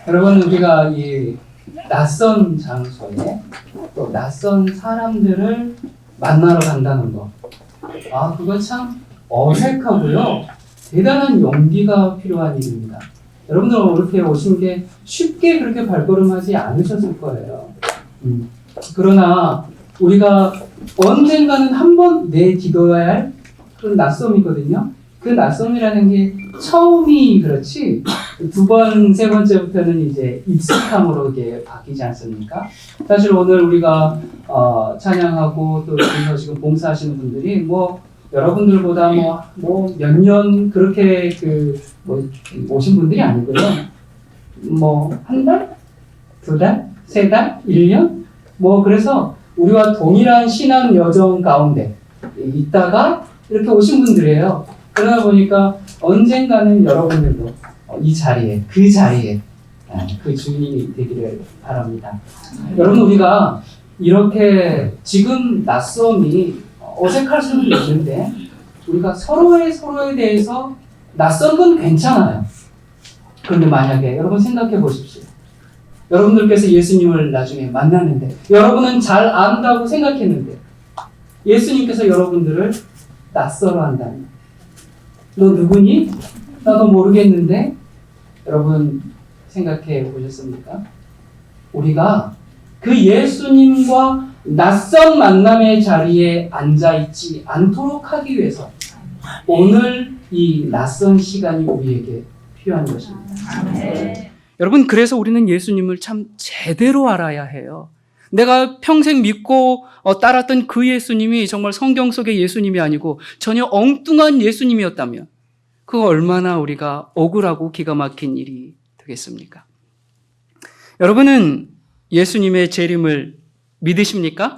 여러분, 우리가 이 낯선 장소에 또 낯선 사람들을 만나러 간다는 거, 그건 참 어색하고요, 대단한 용기가 필요한 일입니다. 여러분들 이렇게 오신 게 쉽게 그렇게 발걸음하지 않으셨을 거예요. 그러나 우리가 언젠가는 한 번 내딛어야 할 그런 낯섦이거든요. 그 낯섦이라는 게 처음이 그렇지, 두 번, 세 번째부터는 이제 익숙함으로 이게 바뀌지 않습니까? 사실 오늘 우리가 찬양하고 또 여기서 지금 봉사하시는 분들이 여러분들보다 몇 년 그렇게 오신 분들이 아니고요. 한 달? 두 달? 세 달? 1년? 그래서 우리와 동일한 신앙 여정 가운데 있다가 이렇게 오신 분들이에요. 그러다 보니까 언젠가는 여러분들도 이 자리에, 그 자리에 그 주인이 되기를 바랍니다. 여러분, 우리가 이렇게 지금 낯섦이 어색할 수도 있는데 우리가 서로에 대해서 낯선 건 괜찮아요. 그런데 만약에 여러분 생각해 보십시오. 여러분들께서 예수님을 나중에 만났는데 여러분은 잘 안다고 생각했는데 예수님께서 여러분들을 낯설어 한다면, 너 누구니? 나도 모르겠는데? 여러분 생각해 보셨습니까? 우리가 그 예수님과 낯선 만남의 자리에 앉아있지 않도록 하기 위해서 오늘 이 낯선 시간이 우리에게 필요한 것입니다. 여러분, 그래서 우리는 예수님을 참 제대로 알아야 해요. 내가 평생 믿고 따랐던 그 예수님이 정말 성경 속의 예수님이 아니고 전혀 엉뚱한 예수님이었다면 그거 얼마나 우리가 억울하고 기가 막힌 일이 되겠습니까? 여러분은 예수님의 재림을 믿으십니까?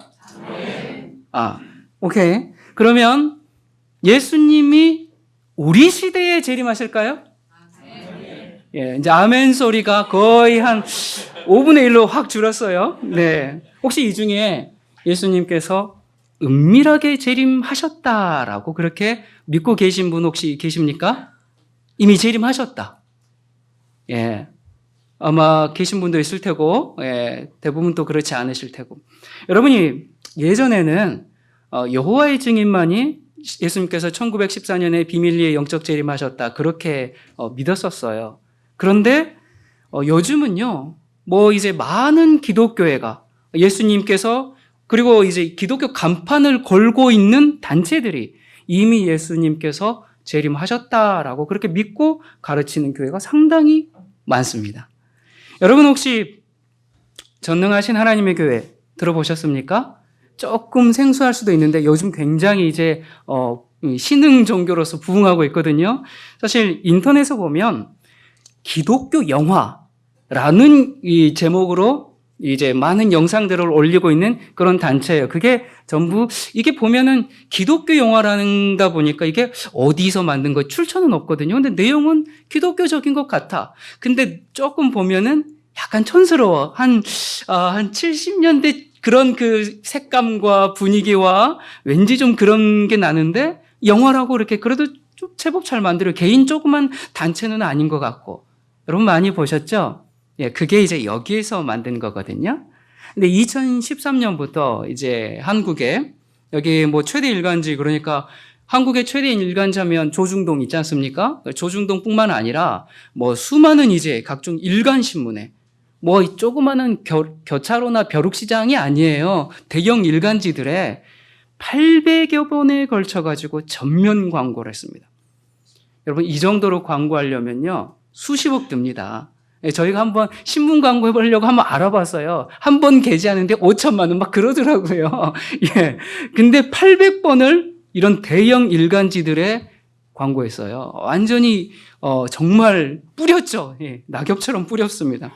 오케이. 그러면 예수님이 우리 시대에 재림하실까요? 이제 아멘 소리가 거의 한 5분의 1로 확 줄었어요. 네. 혹시 이 중에 예수님께서 은밀하게 재림하셨다라고 그렇게 믿고 계신 분 혹시 계십니까? 이미 재림하셨다. 아마 계신 분도 있을 테고, 대부분 또 그렇지 않으실 테고. 여러분이 예전에는 여호와의 증인만이 예수님께서 1914년에 비밀리에 영적 재림하셨다 그렇게 믿었었어요. 그런데 요즘은요, 이제 많은 기독교회가 예수님께서, 그리고 이제 기독교 간판을 걸고 있는 단체들이 이미 예수님께서 재림하셨다라고 그렇게 믿고 가르치는 교회가 상당히 많습니다. 여러분 혹시 전능하신 하나님의 교회 들어보셨습니까? 조금 생소할 수도 있는데 요즘 굉장히 이제 신흥 종교로서 부흥하고 있거든요. 사실 인터넷에 보면 기독교 영화라는 이 제목으로 이제 많은 영상들을 올리고 있는 그런 단체예요. 그게 전부 이게 보면은 기독교 영화라는가 보니까 이게 어디서 만든 거 출처는 없거든요. 근데 내용은 기독교적인 것 같아. 근데 조금 보면은 약간 촌스러워. 한 70년대 그런 그 색감과 분위기와 왠지 좀 그런 게 나는데 영화라고 이렇게 그래도 좀 제법 잘 만들어요. 개인 조그만 단체는 아닌 것 같고. 여러분 많이 보셨죠? 그게 이제 여기에서 만든 거거든요. 근데 2013년부터 이제 한국에 여기 최대 일간지, 그러니까 한국의 최대 일간지하면 조중동 있지 않습니까? 조중동뿐만 아니라 수많은 이제 각종 일간 신문에 조그마한 겨차로나 벼룩시장이 아니에요. 대형 일간지들에 800여 번에 걸쳐가지고 전면 광고를 했습니다. 여러분 이 정도로 광고하려면요 수십억 듭니다. 저희가 한번 신문 광고 해보려고 한번 알아봤어요. 한 번 게재하는데 5천만 원 막 그러더라고요. 근데 800번을 이런 대형 일간지들에 광고했어요. 완전히 정말 뿌렸죠. 낙엽처럼 뿌렸습니다.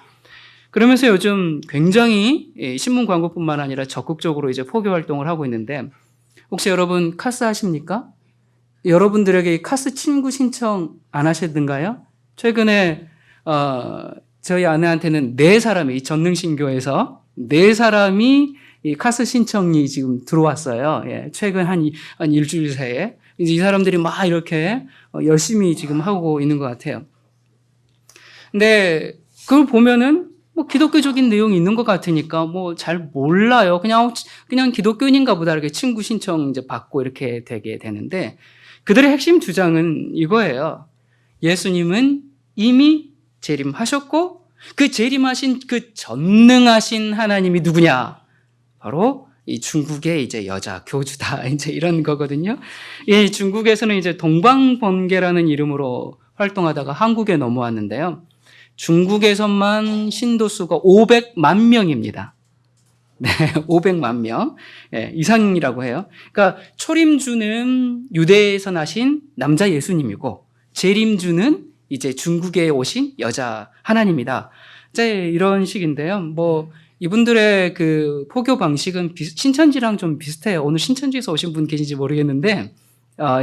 그러면서 요즘 굉장히 신문 광고뿐만 아니라 적극적으로 이제 포교 활동을 하고 있는데, 혹시 여러분 카스 하십니까? 여러분들에게 카스 친구 신청 안 하셨던가요? 최근에 저희 아내한테는 4사람이, 이 전능신교에서 4사람이 이 카스 신청이 지금 들어왔어요. 최근 한 일주일 새에. 이제 이 사람들이 막 이렇게 열심히 지금 하고 있는 것 같아요. 근데 그걸 보면은 뭐 기독교적인 내용이 있는 것 같으니까 뭐 잘 몰라요. 그냥 기독교인인가 보다 이렇게 친구 신청 이제 받고 이렇게 되게 되는데 그들의 핵심 주장은 이거예요. 예수님은 이미 재림하셨고 그 재림하신 그 전능하신 하나님이 누구냐? 바로 이 중국의 이제 여자 교주다. 이제 이런 거거든요. 이 중국에서는 이제 동방번개라는 이름으로 활동하다가 한국에 넘어왔는데요. 중국에서만 신도수가 500만 명입니다. 네, 500만 명 이상이라고 해요. 그러니까 초림주는 유대에서 나신 남자 예수님이고 재림주는 이제 중국에 오신 여자 하나님이다. 이제 이런 식인데요. 뭐 이분들의 그 포교 방식은 신천지랑 좀 비슷해요. 오늘 신천지에서 오신 분 계신지 모르겠는데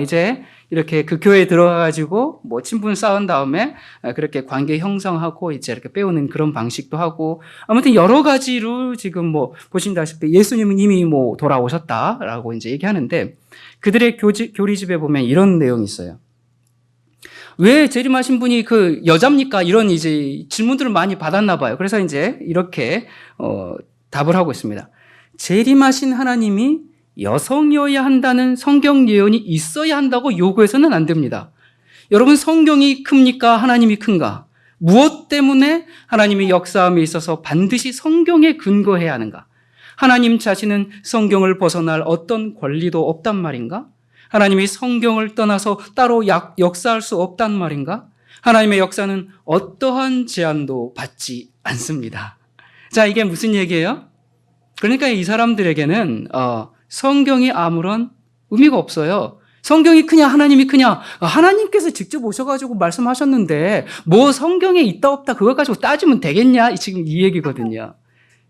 이제 이렇게 그 교회에 들어가가지고 뭐 친분 쌓은 다음에 그렇게 관계 형성하고 이제 이렇게 빼오는 그런 방식도 하고 아무튼 여러 가지로 지금 뭐 보신다시피 예수님은 이미 뭐 돌아오셨다라고 이제 얘기하는데 그들의 교리집에 보면 이런 내용이 있어요. 왜 재림하신 분이 그 여자입니까? 이런 이제 질문들을 많이 받았나 봐요. 그래서 이제 이렇게 답을 하고 있습니다. 재림하신 하나님이 여성이어야 한다는 성경 예언이 있어야 한다고 요구해서는 안 됩니다. 여러분 성경이 큽니까? 하나님이 큰가? 무엇 때문에 하나님의 역사함에 있어서 반드시 성경에 근거해야 하는가? 하나님 자신은 성경을 벗어날 어떤 권리도 없단 말인가? 하나님이 성경을 떠나서 따로 역사할 수 없단 말인가? 하나님의 역사는 어떠한 제한도 받지 않습니다. 자, 이게 무슨 얘기예요? 그러니까 이 사람들에게는 성경이 아무런 의미가 없어요. 성경이 크냐 하나님이 크냐 하나님께서 직접 오셔가지고 말씀하셨는데 뭐 성경에 있다 없다 그거 가지고 따지면 되겠냐 지금 이 얘기거든요.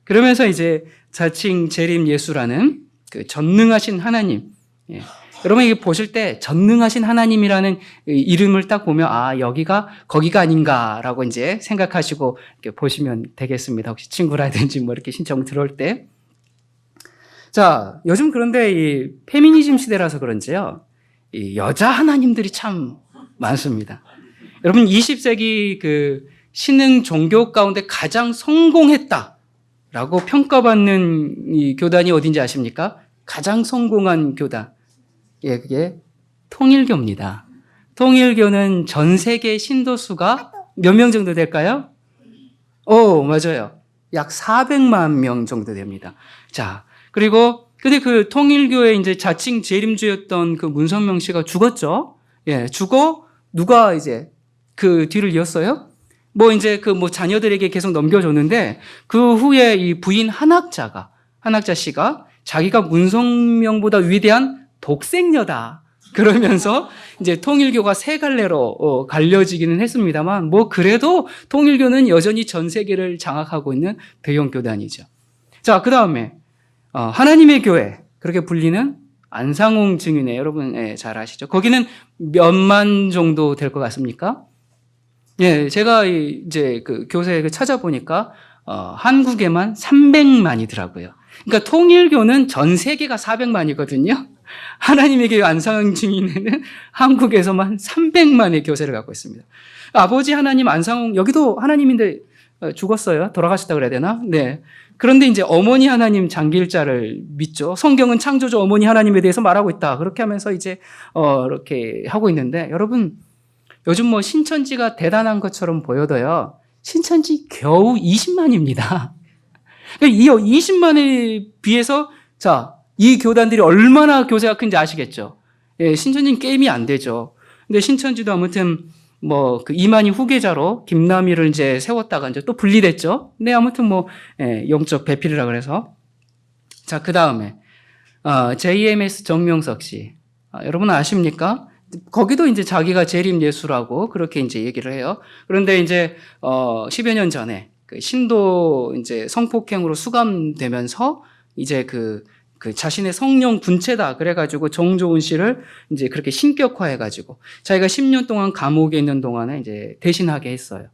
그러면서 이제 자칭 재림 예수라는 그 전능하신 하나님 여러분 이게 보실 때 전능하신 하나님이라는 이름을 딱 보면 여기가 거기가 아닌가라고 이제 생각하시고 이렇게 보시면 되겠습니다. 혹시 친구라든지 뭐 이렇게 신청 들어올 때. 자, 요즘 그런데 이 페미니즘 시대라서 그런지요. 이 여자 하나님들이 참 많습니다. 여러분 20세기 그 신흥 종교 가운데 가장 성공했다라고 평가받는 이 교단이 어딘지 아십니까? 가장 성공한 교단. 그게 통일교입니다. 통일교는 전 세계 신도수가 몇 명 정도 될까요? 맞아요. 약 400만 명 정도 됩니다. 자, 근데 그 통일교의 이제 자칭 재림주였던 그 문선명 씨가 죽었죠. 죽어 누가 이제 그 뒤를 이었어요? 뭐 이제 그 뭐 자녀들에게 계속 넘겨줬는데 그 후에 이 부인 한학자 씨가 자기가 문선명보다 위대한 독생녀다. 그러면서 이제 통일교가 세 갈래로 갈려지기는 했습니다만 뭐 그래도 통일교는 여전히 전 세계를 장악하고 있는 대형 교단이죠. 자, 그다음에 하나님의 교회 그렇게 불리는 안상홍 증인회 여러분 잘 아시죠? 거기는 몇만 정도 될 것 같습니까? 제가 이제 그 교세에 찾아보니까 한국에만 300만이더라고요. 그러니까 통일교는 전 세계가 400만이거든요. 하나님의 교회 안상홍 증인회는 한국에서만 300만의 교세를 갖고 있습니다. 아버지 하나님 안상홍 여기도 하나님인데 죽었어요. 돌아가셨다 그래야 되나? 네. 그런데 이제 어머니 하나님 장길자를 믿죠. 성경은 창조주 어머니 하나님에 대해서 말하고 있다. 그렇게 하면서 이제 이렇게 하고 있는데 여러분 요즘 뭐 신천지가 대단한 것처럼 보여도요. 신천지 겨우 20만입니다. 이 20만에 비해서 자, 이 교단들이 얼마나 교세가 큰지 아시겠죠? 신천지는 게임이 안 되죠. 근데 신천지도 아무튼 뭐 그 이만희 후계자로 김남희를 이제 세웠다가 이제 또 분리됐죠. 네, 아무튼 뭐 영적 배필이라 그래서 자, 그 다음에 JMS 정명석 씨 여러분 아십니까? 거기도 이제 자기가 재림 예수라고 그렇게 이제 얘기를 해요. 그런데 이제 10여 년 전에 그 신도 이제 성폭행으로 수감되면서 이제 그 자신의 성령 분체다 그래가지고 정조은 씨를 이제 그렇게 신격화해가지고 자기가 10년 동안 감옥에 있는 동안에 이제 대신하게 했어요.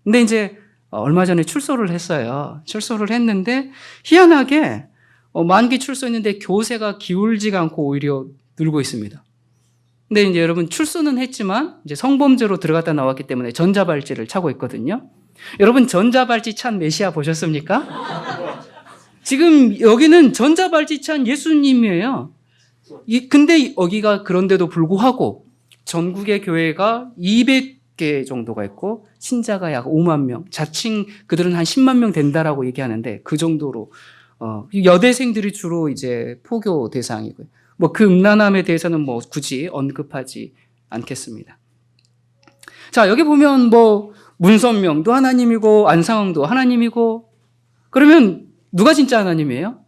근데 이제 얼마 전에 출소를 했어요. 출소를 했는데 희한하게 만기 출소했는데 교세가 기울지가 않고 오히려 늘고 있습니다. 근데 이제 여러분 출소는 했지만 이제 성범죄로 들어갔다 나왔기 때문에 전자발찌를 차고 있거든요. 여러분 전자발찌 찬 메시아 보셨습니까? 지금 여기는 전자발찌 찬 예수님이에요. 근데 여기가 그런데도 불구하고 전국의 교회가 200개 정도가 있고 신자가 약 5만 명, 자칭 그들은 한 10만 명 된다라고 얘기하는데 그 정도로 여대생들이 주로 이제 포교 대상이고요. 뭐 그 음란함에 대해서는 뭐 굳이 언급하지 않겠습니다. 자, 여기 보면 뭐 문선명도 하나님이고 안상홍도 하나님이고 그러면 누가 진짜 하나님이에요?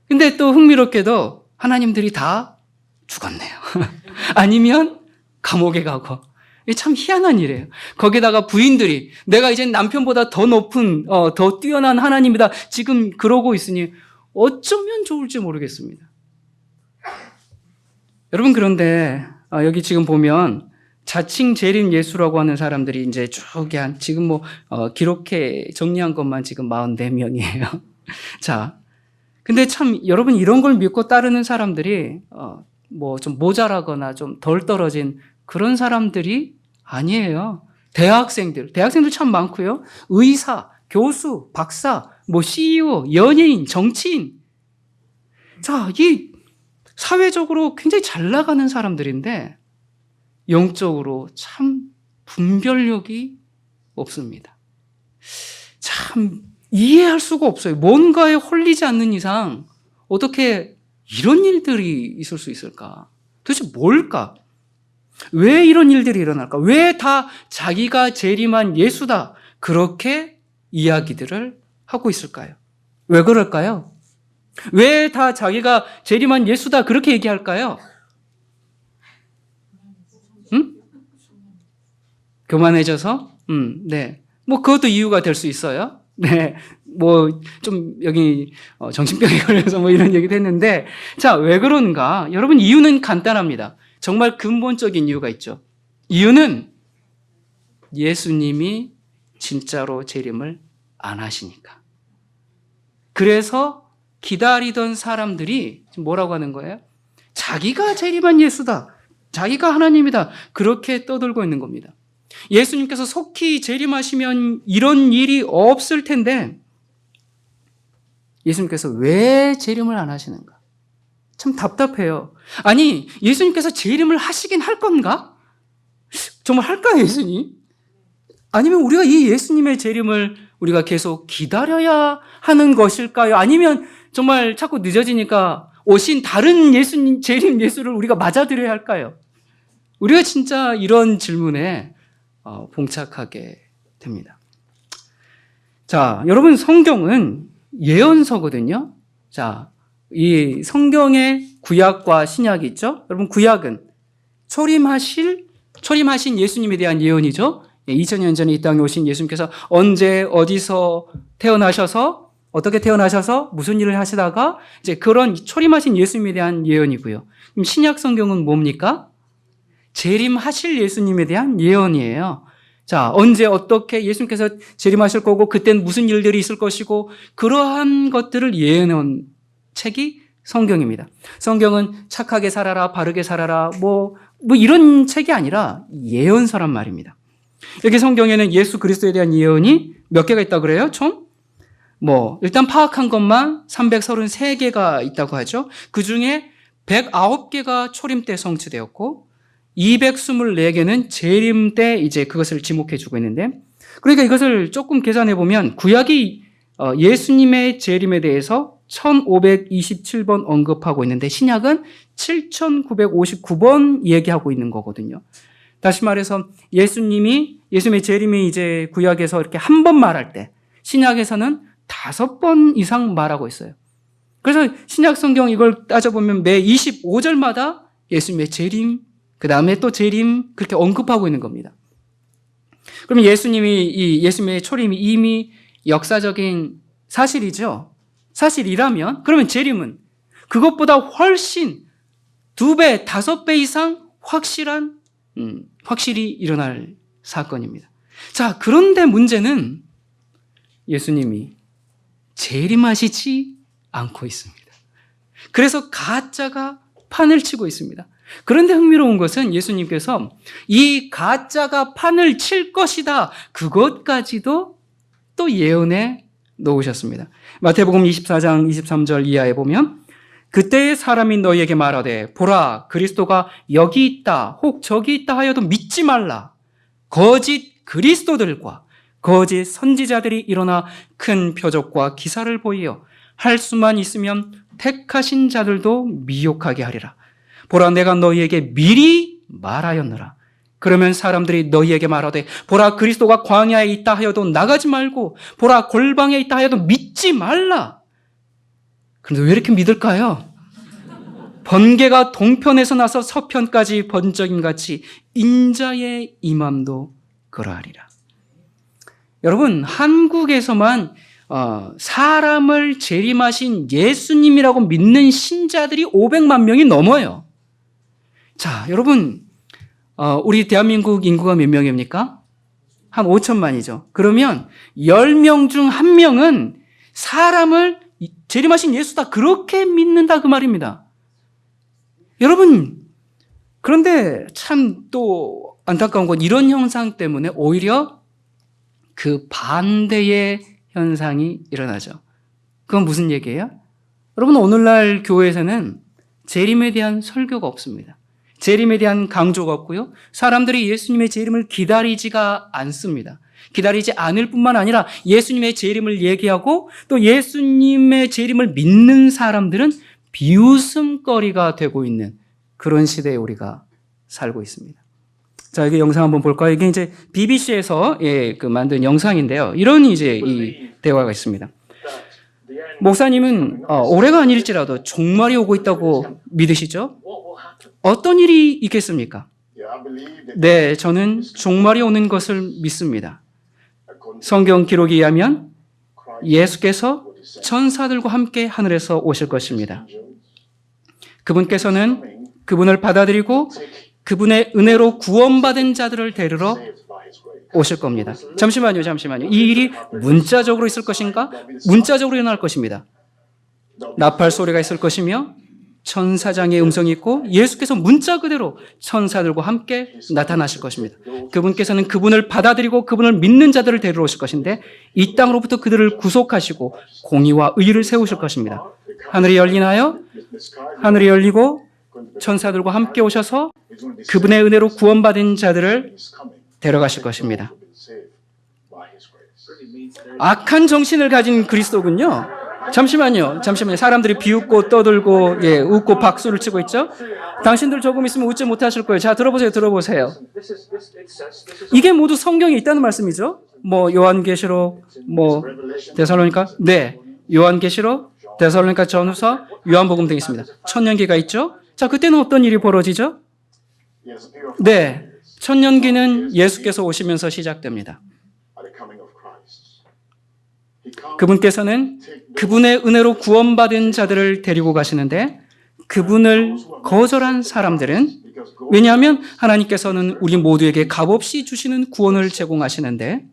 근데 또 흥미롭게도 하나님들이 다 죽었네요. 아니면 감옥에 가고. 이게 참 희한한 일이에요. 거기다가 부인들이 내가 이제 남편보다 더 높은 더 뛰어난 하나님이다 지금 그러고 있으니 어쩌면 좋을지 모르겠습니다. 여러분 그런데 여기 지금 보면 자칭 재림 예수라고 하는 사람들이 이제 쭉 지금 뭐 기록해 정리한 것만 지금 44명이에요. 자, 근데 참 여러분 이런 걸 믿고 따르는 사람들이 뭐 좀 모자라거나 좀 덜 떨어진 그런 사람들이 아니에요. 대학생들 참 많고요. 의사, 교수, 박사, 뭐 CEO, 연예인, 정치인. 자, 이 사회적으로 굉장히 잘 나가는 사람들인데 영적으로 참 분별력이 없습니다. 참 이해할 수가 없어요. 뭔가에 홀리지 않는 이상 어떻게 이런 일들이 있을 수 있을까? 도대체 뭘까? 왜 이런 일들이 일어날까? 왜 다 자기가 재림한 예수다 그렇게 이야기들을 하고 있을까요? 왜 그럴까요? 왜 다 자기가 재림한 예수다 그렇게 얘기할까요? 응? 교만해져서? 네. 뭐 그것도 이유가 될 수 있어요. 네. 뭐 좀 여기 정신병에 걸려서 뭐 이런 얘기도 했는데 자, 왜 그런가? 여러분 이유는 간단합니다. 정말 근본적인 이유가 있죠. 이유는 예수님이 진짜로 재림을 안 하시니까. 그래서 기다리던 사람들이 지금 뭐라고 하는 거예요? 자기가 재림한 예수다. 자기가 하나님이다. 그렇게 떠들고 있는 겁니다. 예수님께서 속히 재림하시면 이런 일이 없을 텐데 예수님께서 왜 재림을 안 하시는가? 참 답답해요. 아니, 예수님께서 재림을 하시긴 할 건가? 정말 할까요, 예수님? 아니면 우리가 이 예수님의 재림을 우리가 계속 기다려야 하는 것일까요? 아니면 정말 자꾸 늦어지니까 오신 다른 예수님, 재림 예수를 우리가 맞아들여야 할까요? 우리가 진짜 이런 질문에 봉착하게 됩니다. 자, 여러분 성경은 예언서거든요. 자, 이 성경의 구약과 신약이 있죠. 여러분 구약은 초림하신 예수님에 대한 예언이죠. 2000년 전에 이 땅에 오신 예수님께서 언제 어디서 태어나셔서 어떻게 태어나셔서 무슨 일을 하시다가 이제 그런 초림하신 예수님에 대한 예언이고요. 그럼 신약 성경은 뭡니까? 재림하실 예수님에 대한 예언이에요. 자, 언제 어떻게 예수님께서 재림하실 거고 그때는 무슨 일들이 있을 것이고 그러한 것들을 예언한 책이 성경입니다. 성경은 착하게 살아라, 바르게 살아라, 뭐 이런 책이 아니라 예언서란 말입니다. 여기 성경에는 예수 그리스도에 대한 예언이 몇 개가 있다고 그래요? 총? 일단 파악한 것만 333개가 있다고 하죠. 그 중에 109개가 초림 때 성취되었고 224개는 재림 때 이제 그것을 지목해 주고 있는데 그러니까 이것을 조금 계산해 보면 구약이 예수님의 재림에 대해서 1527번 언급하고 있는데 신약은 7959번 얘기하고 있는 거거든요. 다시 말해서 예수님의 재림이 이제 구약에서 이렇게 한 번 말할 때 신약에서는 5번 이상 말하고 있어요. 그래서 신약 성경 이걸 따져보면 매 25절마다 예수님의 재림, 그 다음에 또 재림 그렇게 언급하고 있는 겁니다. 그러면 예수님의 초림이 이미 역사적인 사실이죠. 사실이라면 그러면 재림은 그것보다 훨씬 2배, 5배 이상 확실히 일어날 사건입니다. 자, 그런데 문제는 예수님이 재림하시지 않고 있습니다. 그래서 가짜가 판을 치고 있습니다. 그런데 흥미로운 것은 예수님께서 이 가짜가 판을 칠 것이다. 그것까지도 또 예언해 놓으셨습니다. 마태복음 24장 23절 이하에 보면 그때의 사람이 너희에게 말하되 보라 그리스도가 여기 있다 혹 저기 있다 하여도 믿지 말라. 거짓 그리스도들과 거짓 선지자들이 일어나 큰 표적과 기사를 보이어 할 수만 있으면 택하신 자들도 미혹하게 하리라. 보라 내가 너희에게 미리 말하였노라. 그러면 사람들이 너희에게 말하되 보라 그리스도가 광야에 있다 하여도 나가지 말고 보라 골방에 있다 하여도 믿지 말라. 그런데 왜 이렇게 믿을까요? 번개가 동편에서 나서 서편까지 번쩍임같이 인자의 임함도 그러하리라. 여러분 한국에서만 사람을 재림하신 예수님이라고 믿는 신자들이 500만 명이 넘어요. 자, 여러분 우리 대한민국 인구가 몇 명입니까? 한 5천만이죠. 그러면 10명 중 1명은 사람을 재림하신 예수다 그렇게 믿는다 그 말입니다. 여러분 그런데 참 또 안타까운 건 이런 형상 때문에 오히려 그 반대의 현상이 일어나죠. 그건 무슨 얘기예요? 여러분 오늘날 교회에서는 재림에 대한 설교가 없습니다. 재림에 대한 강조가 없고요. 사람들이 예수님의 재림을 기다리지가 않습니다. 기다리지 않을 뿐만 아니라 예수님의 재림을 얘기하고 또 예수님의 재림을 믿는 사람들은 비웃음거리가 되고 있는 그런 시대에 우리가 살고 있습니다. 자, 여기 영상 한번 볼까요? 이게 이제 BBC에서 만든 영상인데요. 이런 이제 이 대화가 있습니다. 목사님은 올해가 아닐지라도 종말이 오고 있다고 믿으시죠? 어떤 일이 있겠습니까? 네, 저는 종말이 오는 것을 믿습니다. 성경 기록에 의하면 예수께서 천사들과 함께 하늘에서 오실 것입니다. 그분께서는 그분을 받아들이고 그분의 은혜로 구원받은 자들을 데리러 오실 겁니다. 잠시만요. 이 일이 문자적으로 있을 것인가? 문자적으로 일어날 것입니다. 나팔 소리가 있을 것이며 천사장의 음성이 있고 예수께서 문자 그대로 천사들과 함께 나타나실 것입니다. 그분께서는 그분을 받아들이고 그분을 믿는 자들을 데리러 오실 것인데 이 땅으로부터 그들을 구속하시고 공의와 의를 세우실 것입니다. 하늘이 열리나요? 하늘이 열리고 천사들과 함께 오셔서 그분의 은혜로 구원받은 자들을 데려가실 것입니다. 악한 정신을 가진 그리스도군요. 잠시만요. 사람들이 비웃고 떠들고 웃고 박수를 치고 있죠. 당신들 조금 있으면 웃지 못하실 거예요. 자, 들어보세요. 이게 모두 성경에 있다는 말씀이죠. 요한계시록, 데살로니가, 네, 요한계시록, 데살로니가 전후서, 요한복음 등이 있습니다. 천년기가 있죠. 자, 그때는 어떤 일이 벌어지죠? 네, 천년기는 예수께서 오시면서 시작됩니다. 그분께서는 그분의 은혜로 구원받은 자들을 데리고 가시는데 그분을 거절한 사람들은 왜냐하면 하나님께서는 우리 모두에게 값없이 주시는 구원을 제공하시는데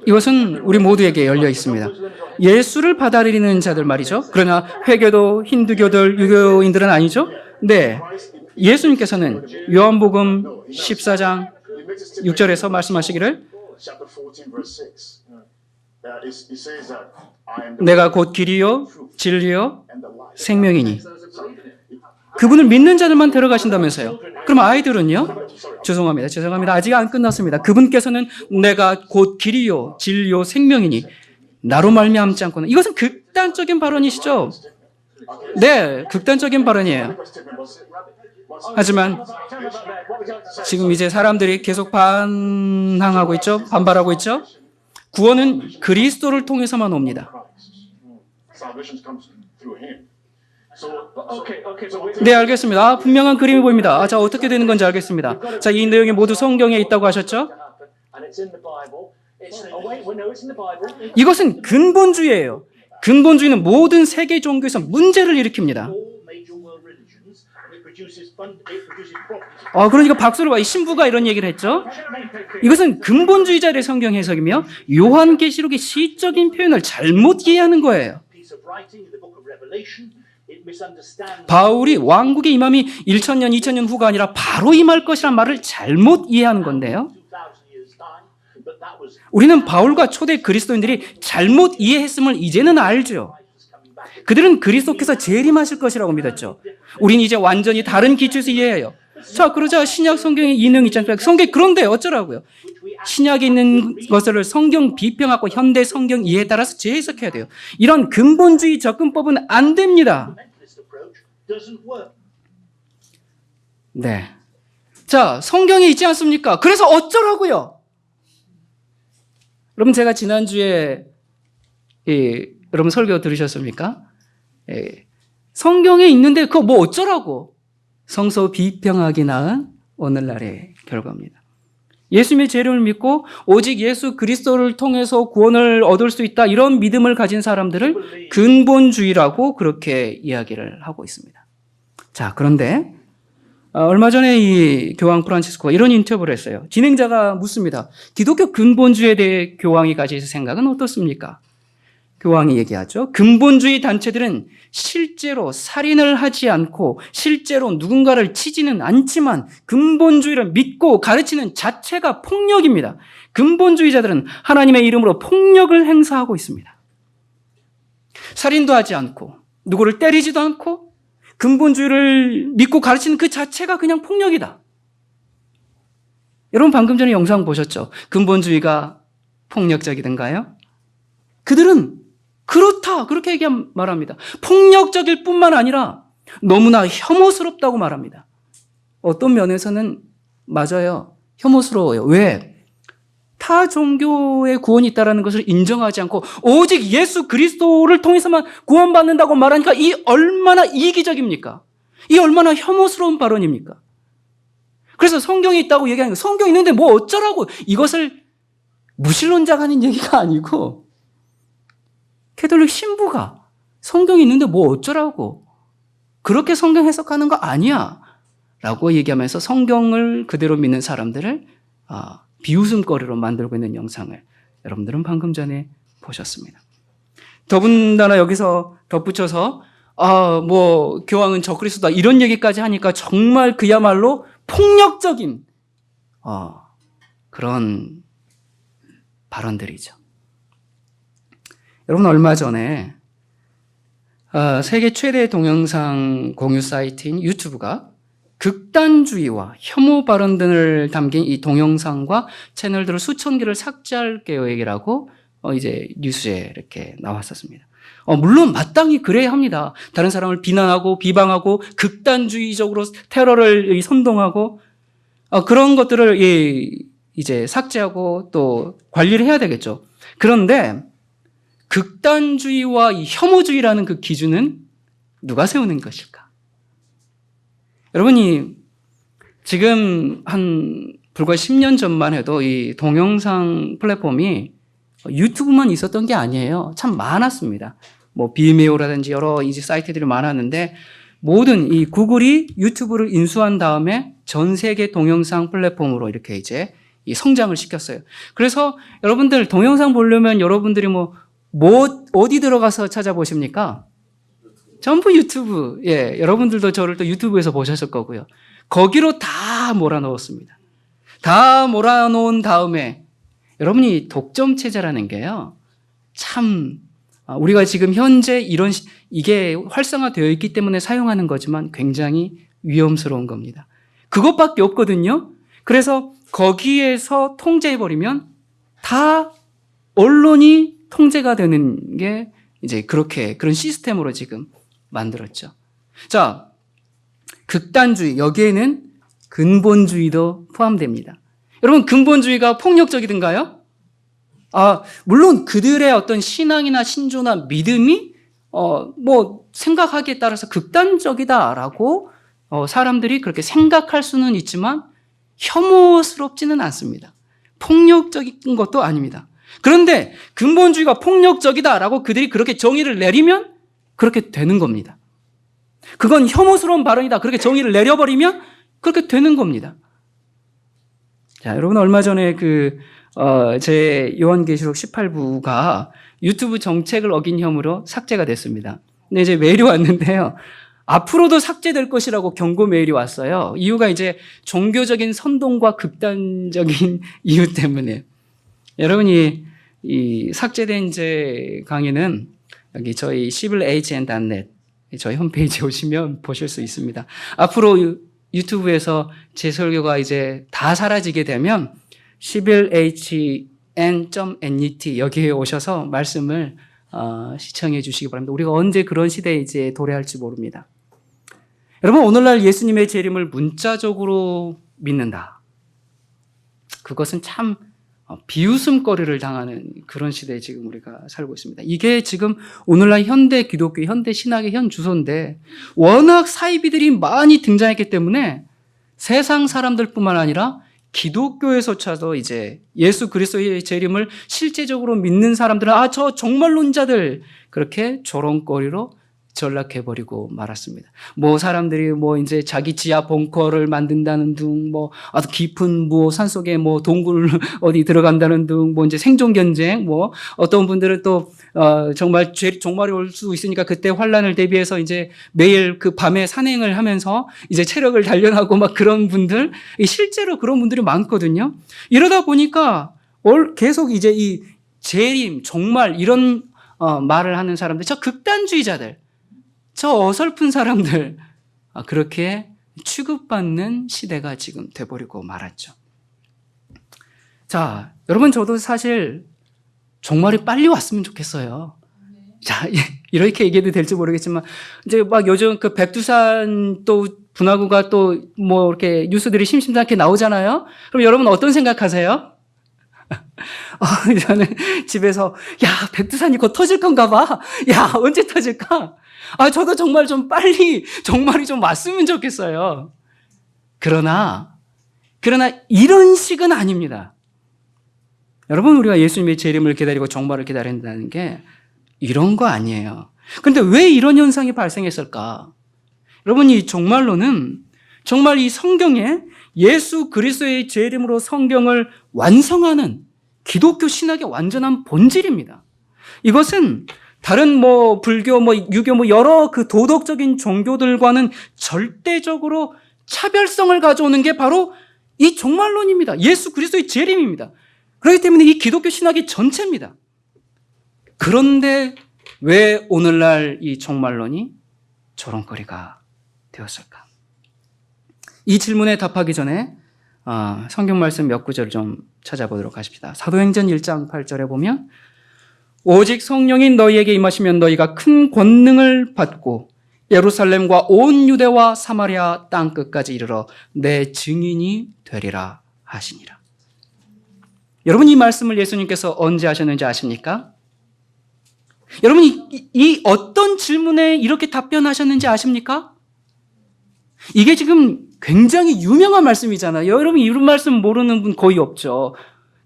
이것은 우리 모두에게 열려 있습니다. 예수를 받아들이는 자들 말이죠. 그러나 회교도 힌두교들, 유교인들은 아니죠. 네, 예수님께서는 요한복음 14장 6절에서 말씀하시기를 내가 곧 길이요 진리요 생명이니 그분을 믿는 자들만 데려가신다면서요. 그럼 아이들은요? 죄송합니다. 아직 안 끝났습니다. 그분께서는 내가 곧 길이요 진리요 생명이니 나로 말미암지 않고는 이것은 극단적인 발언이시죠? 네, 극단적인 발언이에요. 하지만 지금 이제 사람들이 계속 반항하고 있죠? 반발하고 있죠? 구원은 그리스도를 통해서만 옵니다. 네, 알겠습니다. 분명한 그림이 보입니다. 자, 어떻게 되는 건지 알겠습니다. 자, 이 내용이 모두 성경에 있다고 하셨죠? 이것은 근본주의예요. 근본주의는 모든 세계 종교에서 문제를 일으킵니다. 그러니까 박수를 봐. 이 신부가 이런 얘기를 했죠. 이것은 근본주의자들의 성경 해석이며 요한계시록의 시적인 표현을 잘못 이해하는 거예요. 바울이 왕국의 임함이 1000년, 2000년 후가 아니라 바로 임할 것이란 말을 잘못 이해하는 건데요. 우리는 바울과 초대 그리스도인들이 잘못 이해했음을 이제는 알죠. 그들은 그리스도께서 재림하실 것이라고 믿었죠. 우린 이제 완전히 다른 기초에서 이해해요. 자, 그러자 신약 성경에 이능 있지 않습니까? 성경 그런데 어쩌라고요? 신약에 있는 것을 성경 비평하고 현대 성경 이해에 따라서 재해석해야 돼요. 이런 근본주의 접근법은 안 됩니다. 네. 자, 성경에 있지 않습니까? 그래서 어쩌라고요? 여러분, 제가 지난주에 여러분 설교 들으셨습니까? 성경에 있는데 그거 뭐 어쩌라고? 성서 비평하기 나은 오늘날의 결과입니다. 예수님의 재림을 믿고 오직 예수 그리스도를 통해서 구원을 얻을 수 있다, 이런 믿음을 가진 사람들을 근본주의라고 그렇게 이야기를 하고 있습니다. 자, 그런데 얼마 전에 이 교황 프란치스코가 이런 인터뷰를 했어요. 진행자가 묻습니다. 기독교 근본주의에 대해 교황이 가진 생각은 어떻습니까? 교황이 얘기하죠. 근본주의 단체들은 실제로 살인을 하지 않고 실제로 누군가를 치지는 않지만 근본주의를 믿고 가르치는 자체가 폭력입니다. 근본주의자들은 하나님의 이름으로 폭력을 행사하고 있습니다. 살인도 하지 않고 누구를 때리지도 않고 근본주의를 믿고 가르치는 그 자체가 그냥 폭력이다. 여러분 방금 전에 영상 보셨죠? 근본주의가 폭력적이던가요? 그들은 그렇다, 그렇게 말합니다. 폭력적일 뿐만 아니라 너무나 혐오스럽다고 말합니다. 어떤 면에서는 맞아요. 혐오스러워요. 왜? 타 종교의 구원이 있다는 것을 인정하지 않고 오직 예수 그리스도를 통해서만 구원받는다고 말하니까 이 얼마나 이기적입니까? 이 얼마나 혐오스러운 발언입니까? 그래서 성경이 있다고 얘기하는 거, 성경 있는데 뭐 어쩌라고, 이것을 무신론자가 하는 얘기가 아니고 캐톨릭 신부가 성경이 있는데 뭐 어쩌라고, 그렇게 성경 해석하는 거 아니야 라고 얘기하면서 성경을 그대로 믿는 사람들을 비웃음거리로 만들고 있는 영상을 여러분들은 방금 전에 보셨습니다. 더군다나 여기서 덧붙여서 뭐 교황은 적그리스도다 이런 얘기까지 하니까 정말 그야말로 폭력적인 그런 발언들이죠. 여러분 얼마 전에 세계 최대 동영상 공유 사이트인 유튜브가 극단주의와 혐오 발언 등을 담긴 이 동영상과 채널들을 수천 개를 삭제할 계획이라고 이제 뉴스에 이렇게 나왔었습니다. 물론 마땅히 그래야 합니다. 다른 사람을 비난하고 비방하고 극단주의적으로 테러를 선동하고 그런 것들을 이제 삭제하고 또 관리를 해야 되겠죠. 그런데 극단주의와 이 혐오주의라는 그 기준은 누가 세우는 것일까? 여러분이 지금 불과 10년 전만 해도 이 동영상 플랫폼이 유튜브만 있었던 게 아니에요. 참 많았습니다. 뭐 비메오라든지 여러 이제 사이트들이 많았는데 모든 이 구글이 유튜브를 인수한 다음에 전 세계 동영상 플랫폼으로 이렇게 이제 이 성장을 시켰어요. 그래서 여러분들 동영상 보려면 여러분들이 어디 들어가서 찾아보십니까? 전부 유튜브. 예, 여러분들도 저를 또 유튜브에서 보셨을 거고요. 거기로 다 몰아넣었습니다. 다 몰아놓은 다음에 여러분이 독점 체제라는 게요, 참 우리가 지금 현재 이게 활성화되어 있기 때문에 사용하는 거지만 굉장히 위험스러운 겁니다. 그것밖에 없거든요. 그래서 거기에서 통제해버리면 다 언론이 통제가 되는 게 이제 그런 시스템으로 지금 만들었죠. 자, 극단주의, 여기에는 근본주의도 포함됩니다. 여러분, 근본주의가 폭력적이든가요? 물론 그들의 어떤 신앙이나 신조나 믿음이 생각하기에 따라서 극단적이다라고 사람들이 그렇게 생각할 수는 있지만 혐오스럽지는 않습니다. 폭력적인 것도 아닙니다. 그런데 근본주의가 폭력적이다라고 그들이 그렇게 정의를 내리면 그렇게 되는 겁니다. 그건 혐오스러운 발언이다. 그렇게 정의를 내려버리면 그렇게 되는 겁니다. 자, 여러분 얼마 전에 제 요한계시록 18부가 유튜브 정책을 어긴 혐의로 삭제가 됐습니다. 근데 이제 메일이 왔는데요. 앞으로도 삭제될 것이라고 경고 메일이 왔어요. 이유가 이제 종교적인 선동과 극단적인 이유 때문에. 여러분이 이 삭제된 제 강의는 여기 저희 civil.net 저희 홈페이지에 오시면 보실 수 있습니다. 앞으로 유튜브에서 제 설교가 이제 다 사라지게 되면 civil.net 여기에 오셔서 말씀을 시청해 주시기 바랍니다. 우리가 언제 그런 시대에 이제 도래할지 모릅니다. 여러분, 오늘날 예수님의 재림을 문자적으로 믿는다. 그것은 참 비웃음거리를 당하는 그런 시대에 지금 우리가 살고 있습니다. 이게 지금 오늘날 현대 기독교, 현대 신학의 현 주소인데 워낙 사이비들이 많이 등장했기 때문에 세상 사람들뿐만 아니라 기독교에서조차도 이제 예수 그리스도의 재림을 실제적으로 믿는 사람들은 저 종말론자들 그렇게 조롱거리로 전락해버리고 말았습니다. 사람들이 이제 자기 지하 벙커를 만든다는 등, 아주 깊은 산속에 동굴 어디 들어간다는 등, 이제 생존 경쟁, 어떤 분들은 또, 종말이 올 수 있으니까 그때 환란을 대비해서 이제 매일 그 밤에 산행을 하면서 이제 체력을 단련하고 그런 분들, 실제로 그런 분들이 많거든요. 이러다 보니까 계속 이제 이 재림, 종말, 이런, 말을 하는 사람들, 저 극단주의자들, 저 어설픈 사람들 그렇게 취급받는 시대가 지금 돼버리고 말았죠. 자, 여러분 저도 사실 종말이 빨리 왔으면 좋겠어요. 자, 이렇게 얘기해도 될지 모르겠지만 이제 요즘 그 백두산 또 분화구가 또 이렇게 뉴스들이 심심찮게 나오잖아요. 그럼 여러분 어떤 생각하세요? 저는 집에서 백두산이 곧 터질 건가 봐. 언제 터질까? 저도 정말 좀 빨리 종말이 좀 왔으면 좋겠어요. 그러나 이런 식은 아닙니다. 여러분, 우리가 예수님의 재림을 기다리고 종말을 기다린다는 게 이런 거 아니에요. 그런데 왜 이런 현상이 발생했을까? 여러분, 이 종말론은 정말 이 성경에 예수 그리스도의 재림으로 성경을 완성하는 기독교 신학의 완전한 본질입니다. 이것은 다른 불교, 유교, 여러 그 도덕적인 종교들과는 절대적으로 차별성을 가져오는 게 바로 이 종말론입니다. 예수 그리스도의 재림입니다. 그렇기 때문에 이 기독교 신학의 전체입니다. 그런데 왜 오늘날 이 종말론이 조롱거리가 되었을까? 이 질문에 답하기 전에 성경 말씀 몇 구절 좀 찾아보도록 하십시다. 사도행전 1장 8절에 보면 오직 성령이 너희에게 임하시면 너희가 큰 권능을 받고 예루살렘과 온 유대와 사마리아 땅 끝까지 이르러 내 증인이 되리라 하시니라. 여러분, 이 말씀을 예수님께서 언제 하셨는지 아십니까? 여러분, 이 어떤 질문에 이렇게 답변하셨는지 아십니까? 이게 지금 굉장히 유명한 말씀이잖아요. 여러분, 이런 말씀 모르는 분 거의 없죠.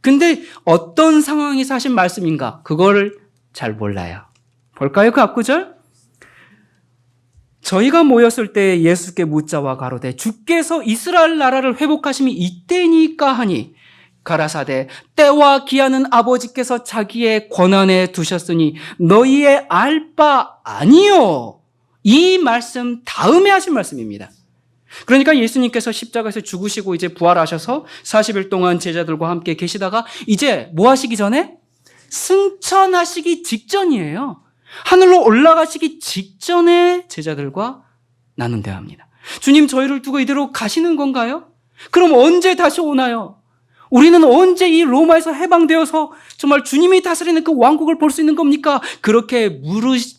근데 어떤 상황에서 하신 말씀인가? 그걸 잘 몰라요. 볼까요? 그 앞구절? 저희가 모였을 때 예수께 묻자와 가로되 주께서 이스라엘 나라를 회복하심이 이때니까 하니 가라사대 때와 기한은 아버지께서 자기의 권한에 두셨으니 너희의 알 바 아니요. 이 말씀 다음에 하신 말씀입니다. 그러니까 예수님께서 십자가에서 죽으시고 이제 부활하셔서 40일 동안 제자들과 함께 계시다가 이제 뭐 하시기 전에? 승천하시기 직전이에요. 하늘로 올라가시기 직전에 제자들과 나눈 대화입니다. 주님, 저희를 두고 이대로 가시는 건가요? 그럼 언제 다시 오나요? 우리는 언제 이 로마에서 해방되어서 정말 주님이 다스리는 그 왕국을 볼 수 있는 겁니까? 그렇게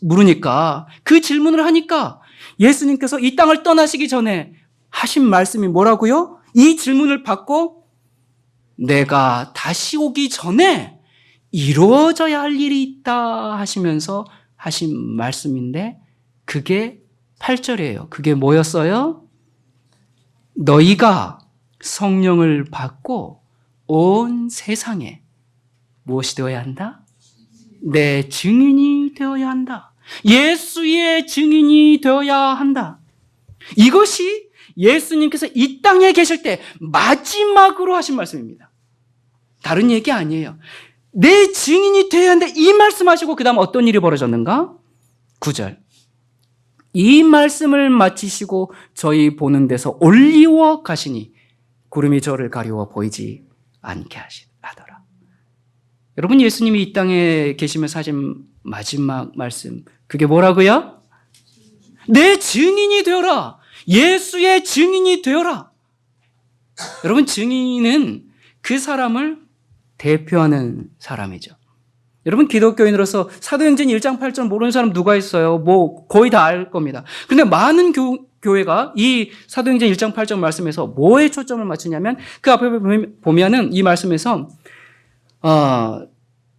물으니까, 그 질문을 하니까 예수님께서 이 땅을 떠나시기 전에 하신 말씀이 뭐라고요? 이 질문을 받고 내가 다시 오기 전에 이루어져야 할 일이 있다 하시면서 하신 말씀인데 그게 8절이에요. 그게 뭐였어요? 너희가 성령을 받고 온 세상에 무엇이 되어야 한다? 내 증인이 되어야 한다. 예수의 증인이 되어야 한다. 이것이 예수님께서 이 땅에 계실 때 마지막으로 하신 말씀입니다. 다른 얘기 아니에요. 내 증인이 되어야 한다. 이 말씀하시고 그 다음 어떤 일이 벌어졌는가? 9절. 이 말씀을 마치시고 저희 보는 데서 올리워 가시니 구름이 저를 가리워 보이지 않게 하더라. 여러분, 예수님이 이 땅에 계시면서 하신 마지막 말씀, 그게 뭐라고요? 내 증인이 되어라. 예수의 증인이 되어라. 여러분, 증인은 그 사람을 대표하는 사람이죠. 여러분, 기독교인으로서 사도행전 1장 8절 모르는 사람 누가 있어요? 거의 다 알 겁니다. 그런데 많은 교회가 이 사도행전 1장 8절 말씀에서 뭐에 초점을 맞추냐면, 그 앞에 보면은 이 말씀에서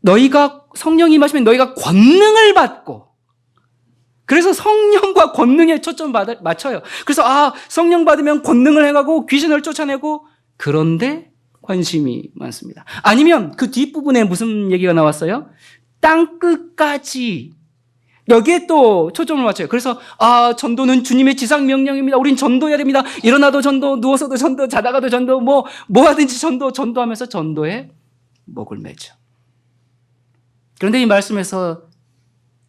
너희가 성령이 임하시면 너희가 권능을 받고, 그래서 성령과 권능에 초점 맞춰요. 그래서 성령 받으면 권능을 행하고 귀신을 쫓아내고, 그런데 관심이 많습니다. 아니면 그 뒷부분에 무슨 얘기가 나왔어요? 땅 끝까지, 여기에 또 초점을 맞춰요. 그래서 전도는 주님의 지상 명령입니다. 우린 전도해야 됩니다. 일어나도 전도, 누워서도 전도, 자다가도 전도, 뭐 하든지 전도하면서 전도에 목을 매죠. 그런데 이 말씀에서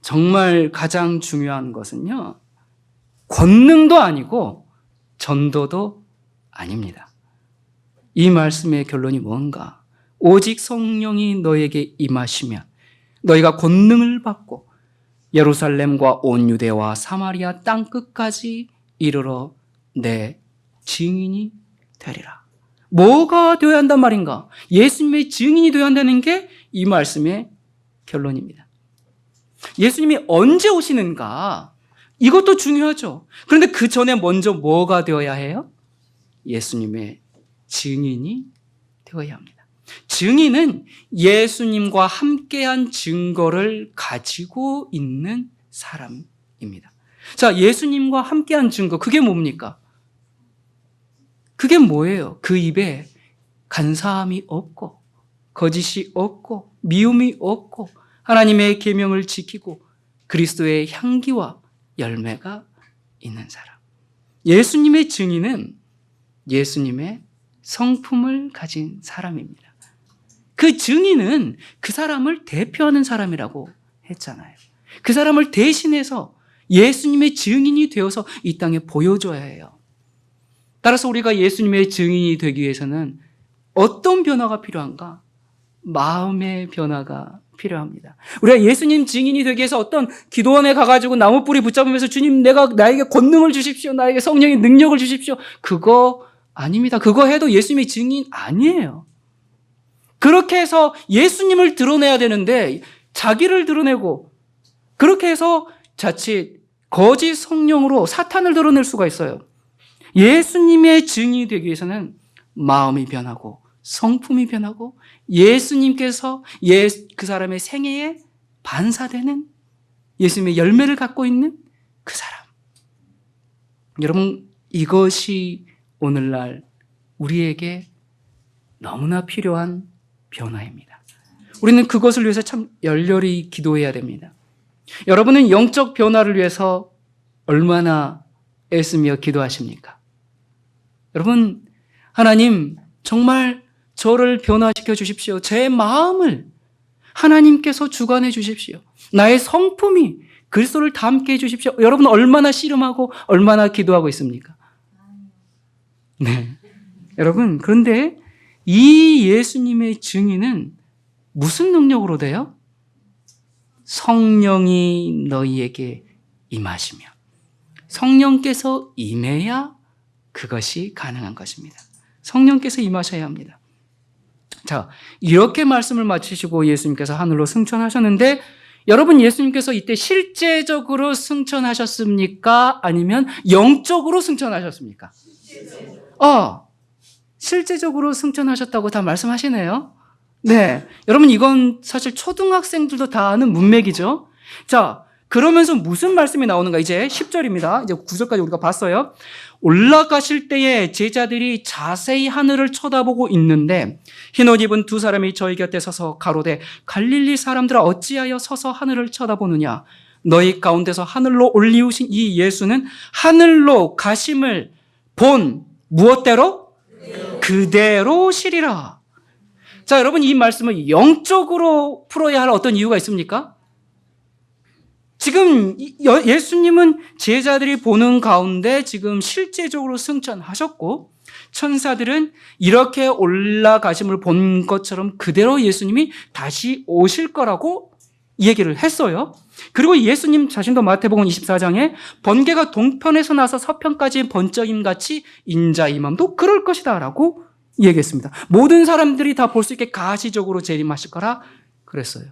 정말 가장 중요한 것은요, 권능도 아니고 전도도 아닙니다. 이 말씀의 결론이 뭔가? 오직 성령이 너에게 임하시면 너희가 권능을 받고 예루살렘과 온 유대와 사마리아 땅 끝까지 이르러 내 증인이 되리라. 뭐가 되어야 한단 말인가? 예수님의 증인이 되어야 한다는 게 이 말씀의 결론입니다. 예수님이 언제 오시는가? 이것도 중요하죠. 그런데 그 전에 먼저 뭐가 되어야 해요? 예수님의 증인이 되어야 합니다. 증인은 예수님과 함께한 증거를 가지고 있는 사람입니다. 자, 예수님과 함께한 증거, 그게 뭡니까? 그게 뭐예요? 그 입에 간사함이 없고, 거짓이 없고, 미움이 없고, 하나님의 계명을 지키고 그리스도의 향기와 열매가 있는 사람. 예수님의 증인은 예수님의 성품을 가진 사람입니다. 그 증인은 그 사람을 대표하는 사람이라고 했잖아요. 그 사람을 대신해서 예수님의 증인이 되어서 이 땅에 보여줘야 해요. 따라서 우리가 예수님의 증인이 되기 위해서는 어떤 변화가 필요한가? 마음의 변화가 필요합니다. 우리가 예수님 증인이 되기 위해서 어떤 기도원에 가가지고 나무뿌리 붙잡으면서 주님, 나에게 권능을 주십시오. 나에게 성령의 능력을 주십시오. 그거 아닙니다. 그거 해도 예수님의 증인 아니에요. 그렇게 해서 예수님을 드러내야 되는데 자기를 드러내고, 그렇게 해서 자칫 거짓 성령으로 사탄을 드러낼 수가 있어요. 예수님의 증인이 되기 위해서는 마음이 변하고 성품이 변하고 예수님께서 그 사람의 생애에 반사되는 예수님의 열매를 갖고 있는 그 사람. 여러분, 이것이 오늘날 우리에게 너무나 필요한 변화입니다. 우리는 그것을 위해서 참 열렬히 기도해야 됩니다. 여러분은 영적 변화를 위해서 얼마나 애쓰며 기도하십니까? 여러분, 하나님 정말 저를 변화시켜 주십시오. 제 마음을 하나님께서 주관해 주십시오. 나의 성품이 그리스도를 닮게 해 주십시오. 여러분 얼마나 씨름하고 얼마나 기도하고 있습니까? 네. 여러분, 그런데 이 예수님의 증인은 무슨 능력으로 돼요? 성령이 너희에게 임하시며, 성령께서 임해야 그것이 가능한 것입니다. 성령께서 임하셔야 합니다. 자, 이렇게 말씀을 마치시고 예수님께서 하늘로 승천하셨는데, 여러분, 예수님께서 이때 실제적으로 승천하셨습니까? 아니면 영적으로 승천하셨습니까? 실제적으로 승천하셨다고 다 말씀하시네요. 네. 여러분, 이건 사실 초등학생들도 다 아는 문맥이죠. 자, 그러면서 무슨 말씀이 나오는가? 이제 10절입니다. 이제 9절까지 우리가 봤어요. 올라가실 때에 제자들이 자세히 하늘을 쳐다보고 있는데 흰옷 입은 두 사람이 저희 곁에 서서 가로되 갈릴리 사람들아 어찌하여 서서 하늘을 쳐다보느냐? 너희 가운데서 하늘로 올리우신 이 예수는 하늘로 가심을 본 무엇대로? 그대로 시리라. 자, 여러분 이 말씀을 영적으로 풀어야 할 어떤 이유가 있습니까? 지금 예수님은 제자들이 보는 가운데 지금 실제적으로 승천하셨고 천사들은 이렇게 올라가심을 본 것처럼 그대로 예수님이 다시 오실 거라고 얘기를 했어요. 그리고 예수님 자신도 마태복음 24장에 번개가 동편에서 나서 서편까지 번쩍임 같이 인자 임함도 그럴 것이다 라고 얘기했습니다. 모든 사람들이 다 볼 수 있게 가시적으로 재림하실 거라 그랬어요.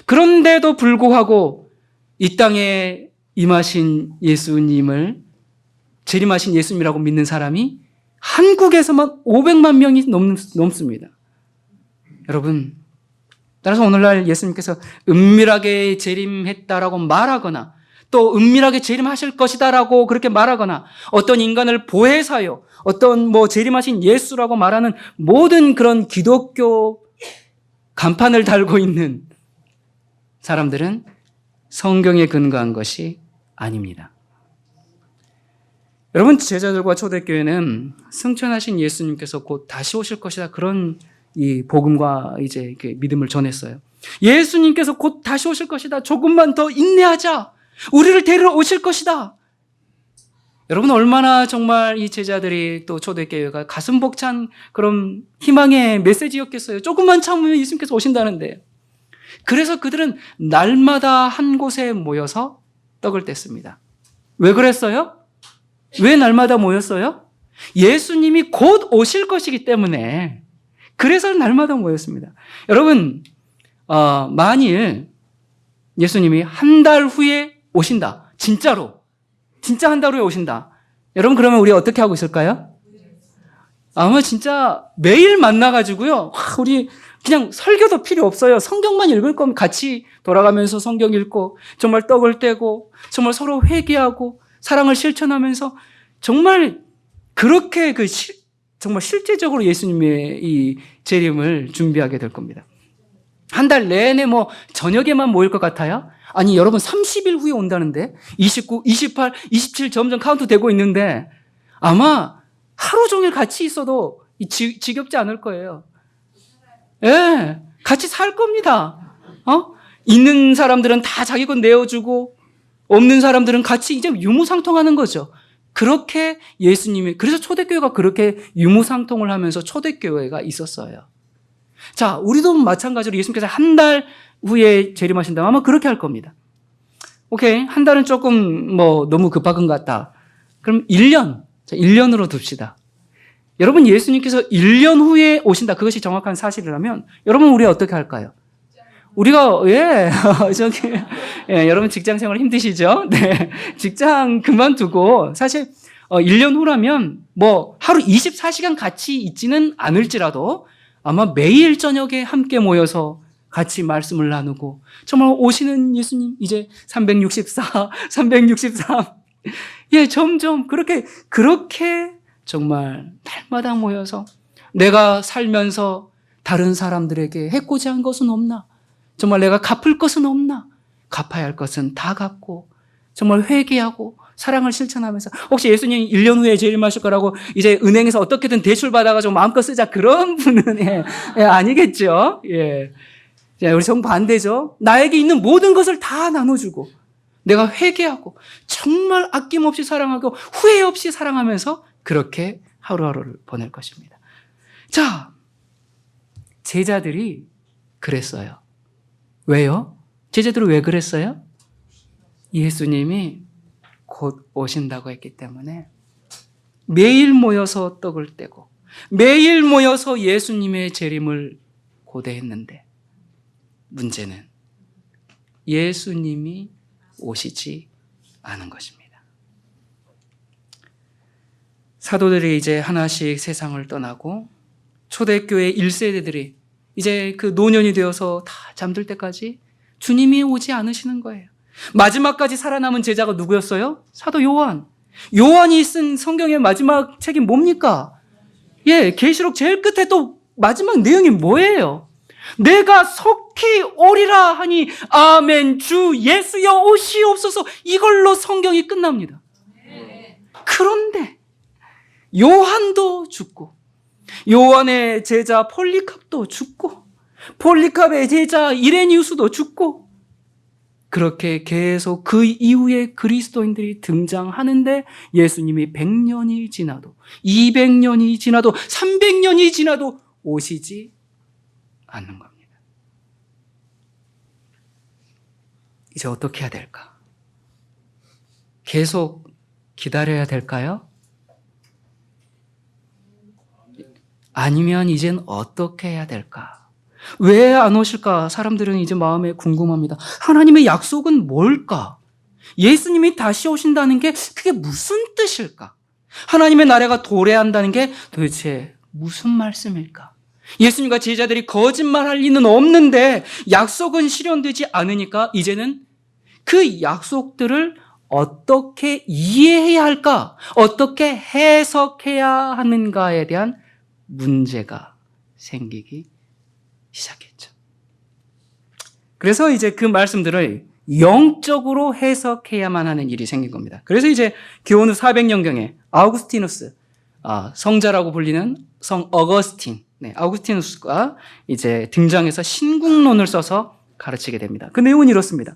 그런데도 불구하고 이 땅에 임하신 예수님을 재림하신 예수님이라고 믿는 사람이 한국에서만 500만 명이 넘습니다. 여러분, 따라서 오늘날 예수님께서 은밀하게 재림했다라고 말하거나 또 은밀하게 재림하실 것이다라고 그렇게 말하거나 어떤 인간을 보혜사요, 어떤 재림하신 예수라고 말하는 모든 그런 기독교 간판을 달고 있는 사람들은 성경에 근거한 것이 아닙니다. 여러분, 제자들과 초대교회는 승천하신 예수님께서 곧 다시 오실 것이다, 그런 이 복음과 이제 믿음을 전했어요. 예수님께서 곧 다시 오실 것이다. 조금만 더 인내하자. 우리를 데리러 오실 것이다. 여러분, 얼마나 정말 이 제자들이 또 초대교회가 가슴 벅찬 그런 희망의 메시지였겠어요. 조금만 참으면 예수님께서 오신다는데. 그래서 그들은 날마다 한 곳에 모여서 떡을 뗐습니다. 왜 그랬어요? 왜 날마다 모였어요? 예수님이 곧 오실 것이기 때문에. 그래서 날마다 모였습니다. 여러분, 만일 예수님이 한 달 후에 오신다. 진짜로. 진짜 한 달 후에 오신다. 여러분, 그러면 우리 어떻게 하고 있을까요? 아마 진짜 매일 만나가지고요. 우리 그냥 설교도 필요 없어요. 성경만 읽을 거면 같이 돌아가면서 성경 읽고 정말 떡을 떼고 정말 서로 회개하고 사랑을 실천하면서 정말 그렇게 정말 실제적으로 예수님의 이 재림을 준비하게 될 겁니다. 한 달 내내 저녁에만 모일 것 같아요? 아니, 여러분 30일 후에 온다는데 29, 28, 27 점점 카운트 되고 있는데 아마 하루 종일 같이 있어도 지겹지 않을 거예요. 예, 같이 살 겁니다. 있는 사람들은 다 자기 것 내어주고 없는 사람들은 같이 이제 유무상통하는 거죠. 그렇게 예수님이, 그래서 초대교회가 그렇게 유무상통을 하면서 초대교회가 있었어요. 자, 우리도 마찬가지로 예수님께서 한 달 후에 재림하신다면 아마 그렇게 할 겁니다. 오케이, 한 달은 조금 너무 급박한 것 같다. 그럼 1년, 자, 1년으로 둡시다. 여러분, 예수님께서 1년 후에 오신다, 그것이 정확한 사실이라면 여러분, 우리 어떻게 할까요? 우리가 여러분 직장 생활 힘드시죠? 네, 직장 그만두고 사실 1년 후라면 하루 24시간 같이 있지는 않을지라도 아마 매일 저녁에 함께 모여서 같이 말씀을 나누고 정말 오시는 예수님 이제 364, 363 점점 그렇게 정말 날마다 모여서 내가 살면서 다른 사람들에게 해코지 한 것은 없나? 정말 내가 갚을 것은 없나? 갚아야 할 것은 다 갚고 정말 회개하고 사랑을 실천하면서 혹시 예수님 1년 후에 재림하실 거라고 이제 은행에서 어떻게든 대출 받아가지고 마음껏 쓰자 그런 분은 아니겠죠. 예. 우리 정반대죠. 나에게 있는 모든 것을 다 나눠주고 내가 회개하고 정말 아낌없이 사랑하고 후회 없이 사랑하면서 그렇게 하루하루를 보낼 것입니다. 자, 제자들이 그랬어요. 왜요? 제자들은 왜 그랬어요? 예수님이 곧 오신다고 했기 때문에 매일 모여서 떡을 떼고 매일 모여서 예수님의 재림을 고대했는데 문제는 예수님이 오시지 않은 것입니다. 사도들이 이제 하나씩 세상을 떠나고 초대교회 1세대들이 이제 그 노년이 되어서 다 잠들 때까지 주님이 오지 않으시는 거예요. 마지막까지 살아남은 제자가 누구였어요? 사도 요한. 요한이 쓴 성경의 마지막 책이 뭡니까? 계시록 제일 끝에 또 마지막 내용이 뭐예요? 내가 어떻게 오리라 하니 아멘 주 예수여 오시옵소서, 이걸로 성경이 끝납니다. 그런데 요한도 죽고, 요한의 제자 폴리캅도 죽고, 폴리캅의 제자 이레니우스도 죽고, 그렇게 계속 그 이후에 그리스도인들이 등장하는데 예수님이 100년이 지나도 200년이 지나도 300년이 지나도 오시지 않는 겁니다. 이제 어떻게 해야 될까? 계속 기다려야 될까요? 아니면 이젠 어떻게 해야 될까? 왜 안 오실까? 사람들은 이제 마음에 궁금합니다. 하나님의 약속은 뭘까? 예수님이 다시 오신다는 게 그게 무슨 뜻일까? 하나님의 나라가 도래한다는 게 도대체 무슨 말씀일까? 예수님과 제자들이 거짓말할 리는 없는데 약속은 실현되지 않으니까 이제는 그 약속들을 어떻게 이해해야 할까? 어떻게 해석해야 하는가에 대한 문제가 생기기 시작했죠. 그래서 이제 그 말씀들을 영적으로 해석해야만 하는 일이 생긴 겁니다. 그래서 이제 교훈 후 400년경에 아우구스티누스, 성자라고 불리는 성 어거스틴, 아우구스티누스가 이제 등장해서 신국론을 써서 가르치게 됩니다. 그 내용은 이렇습니다.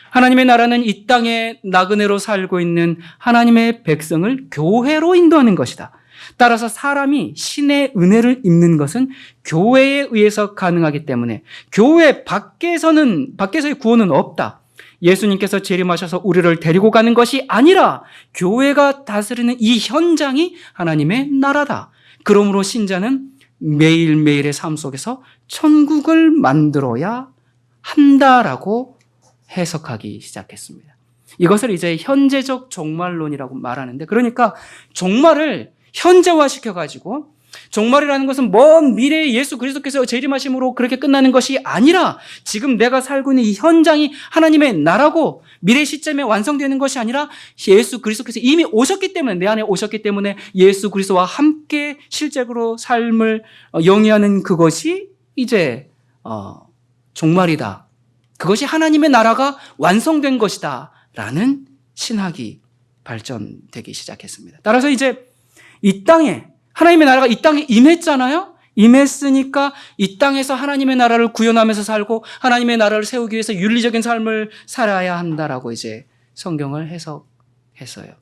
하나님의 나라는 이 땅에 나그네로 살고 있는 하나님의 백성을 교회로 인도하는 것이다. 따라서 사람이 신의 은혜를 입는 것은 교회에 의해서 가능하기 때문에 교회 밖에서의 구원은 없다. 예수님께서 재림하셔서 우리를 데리고 가는 것이 아니라 교회가 다스리는 이 현장이 하나님의 나라다. 그러므로 신자는 매일매일의 삶 속에서 천국을 만들어야 한다라고 해석하기 시작했습니다. 이것을 이제 현재적 종말론이라고 말하는데, 그러니까 종말을 현재화시켜가지고, 종말이라는 것은 먼 미래에 예수 그리스도께서 재림하심으로 그렇게 끝나는 것이 아니라 지금 내가 살고 있는 이 현장이 하나님의 나라고 미래 시점에 완성되는 것이 아니라 예수 그리스도께서 이미 오셨기 때문에, 내 안에 오셨기 때문에 예수 그리스도와 함께 실제로 삶을 영위하는 그것이 이제 종말이다. 그것이 하나님의 나라가 완성된 것이다 라는 신학이 발전되기 시작했습니다. 따라서 이제 이 땅에 하나님의 나라가 이 땅에 임했잖아요. 임했으니까 이 땅에서 하나님의 나라를 구현하면서 살고 하나님의 나라를 세우기 위해서 윤리적인 삶을 살아야 한다라고 이제 성경을 해석했어요.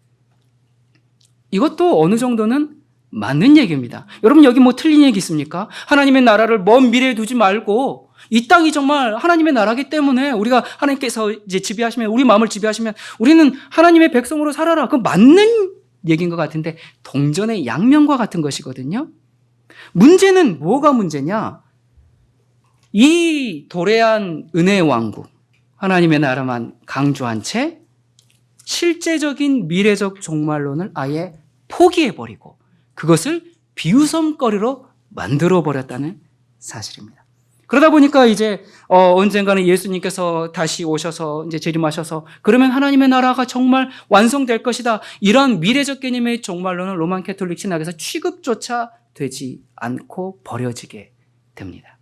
이것도 어느 정도는 맞는 얘기입니다. 여러분, 여기 뭐 틀린 얘기 있습니까? 하나님의 나라를 먼 미래에 두지 말고 이 땅이 정말 하나님의 나라기 때문에 우리가 하나님께서 이제 지배하시면, 우리 마음을 지배하시면 우리는 하나님의 백성으로 살아라. 그거 맞는 얘기인 것 같은데 동전의 양면과 같은 것이거든요. 문제는 뭐가 문제냐? 이 도래한 은혜의 왕국, 하나님의 나라만 강조한 채 실제적인 미래적 종말론을 아예 포기해버리고 그것을 비웃음거리로 만들어버렸다는 사실입니다. 그러다 보니까 이제 언젠가는 예수님께서 다시 오셔서 이제 재림하셔서 그러면 하나님의 나라가 정말 완성될 것이다. 이런 미래적 개념의 종말론은 로만 캐톨릭 신학에서 취급조차 되지 않고 버려지게 됩니다.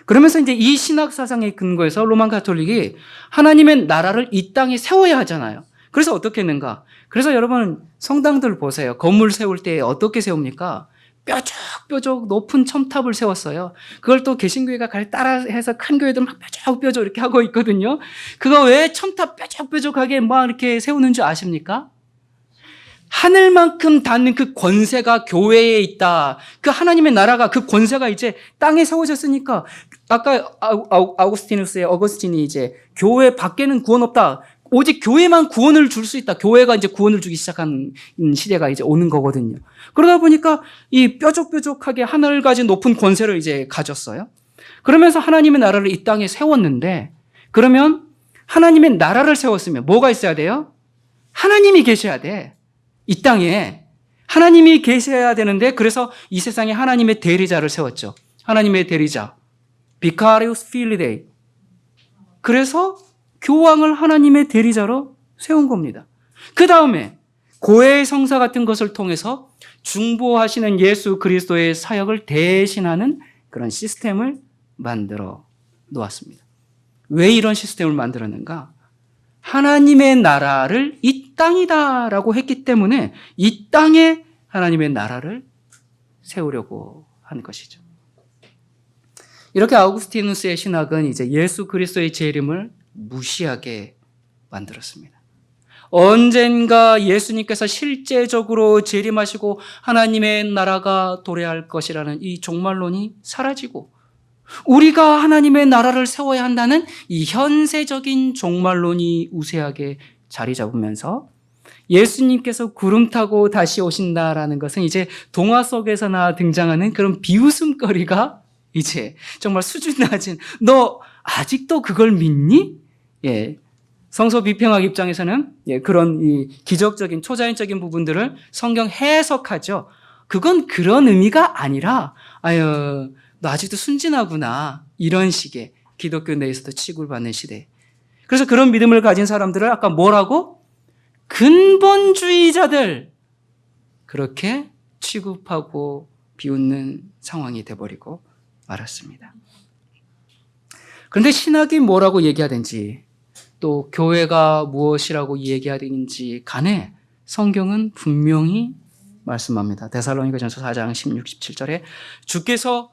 그러면서 이제 이 신학 사상의 근거에서 로만 카톨릭이 하나님의 나라를 이 땅에 세워야 하잖아요. 그래서 어떻게 했는가? 그래서 여러분 성당들 보세요. 건물 세울 때 어떻게 세웁니까? 뾰족뾰족 높은 첨탑을 세웠어요. 그걸 또 개신교회가 따라해서 큰 교회들 막 뾰족뾰족 이렇게 하고 있거든요. 그거 왜 첨탑 뾰족뾰족하게 막 이렇게 세우는 줄 아십니까? 하늘만큼 닿는 그 권세가 교회에 있다. 그 하나님의 나라가, 그 권세가 이제 땅에 세워졌으니까, 아까 어거스틴이 이제 교회 밖에는 구원 없다. 오직 교회만 구원을 줄 수 있다. 교회가 이제 구원을 주기 시작한 시대가 이제 오는 거거든요. 그러다 보니까 이 뾰족뾰족하게 하늘 가진 높은 권세를 이제 가졌어요. 그러면서 하나님의 나라를 이 땅에 세웠는데, 그러면 하나님의 나라를 세웠으면 뭐가 있어야 돼요? 하나님이 계셔야 돼. 이 땅에 하나님이 계셔야 되는데, 그래서 이 세상에 하나님의 대리자를 세웠죠. 하나님의 대리자, 비카리우스 필리데이. 그래서 교황을 하나님의 대리자로 세운 겁니다. 그 다음에 고해의 성사 같은 것을 통해서 중보하시는 예수 그리스도의 사역을 대신하는 그런 시스템을 만들어 놓았습니다. 왜 이런 시스템을 만들었는가? 하나님의 나라를 이 땅이다라고 했기 때문에 이 땅에 하나님의 나라를 세우려고 하는 것이죠. 이렇게 아우구스티누스의 신학은 이제 예수 그리스도의 재림을 무시하게 만들었습니다. 언젠가 예수님께서 실제적으로 재림하시고 하나님의 나라가 도래할 것이라는 이 종말론이 사라지고 우리가 하나님의 나라를 세워야 한다는 이 현세적인 종말론이 우세하게 자리 잡으면서 예수님께서 구름 타고 다시 오신다라는 것은 이제 동화 속에서나 등장하는 그런 비웃음거리가 이제 정말 수준 낮은 너 아직도 그걸 믿니? 예. 성서 비평학 입장에서는 그런 이 기적적인 초자연적인 부분들을 성경 해석하죠. 그건 그런 의미가 아니라 아유 너 아직도 순진하구나 이런 식의 기독교 내에서도 취급을 받는 시대. 그래서 그런 믿음을 가진 사람들을 아까 뭐라고? 근본주의자들 그렇게 취급하고 비웃는 상황이 돼버리고 말았습니다. 그런데 신학이 뭐라고 얘기하든지 또 교회가 무엇이라고 얘기하든지 간에 성경은 분명히 말씀합니다. 데살로니가전서 4장 16, 17절에 주께서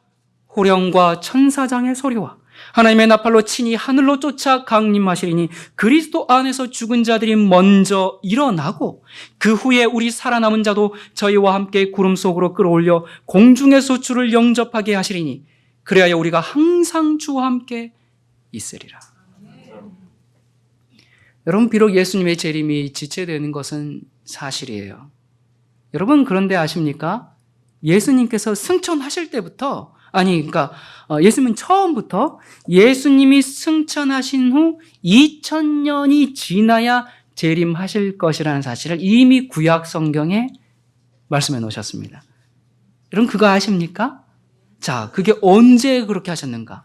호령과 천사장의 소리와 하나님의 나팔로 친히 하늘로 쫓아 강림하시리니 그리스도 안에서 죽은 자들이 먼저 일어나고 그 후에 우리 살아남은 자도 저희와 함께 구름 속으로 끌어올려 공중에서 주를 영접하게 하시리니 그래야 우리가 항상 주와 함께 있으리라. 여러분 비록 예수님의 재림이 지체되는 것은 사실이에요. 여러분 그런데 아십니까? 예수님께서 승천하실 때부터 그러니까 예수님은 처음부터 예수님이 승천하신 후 2000년이 지나야 재림하실 것이라는 사실을 이미 구약 성경에 말씀해 놓으셨습니다. 여러분 그거 아십니까? 자, 그게 언제 그렇게 하셨는가?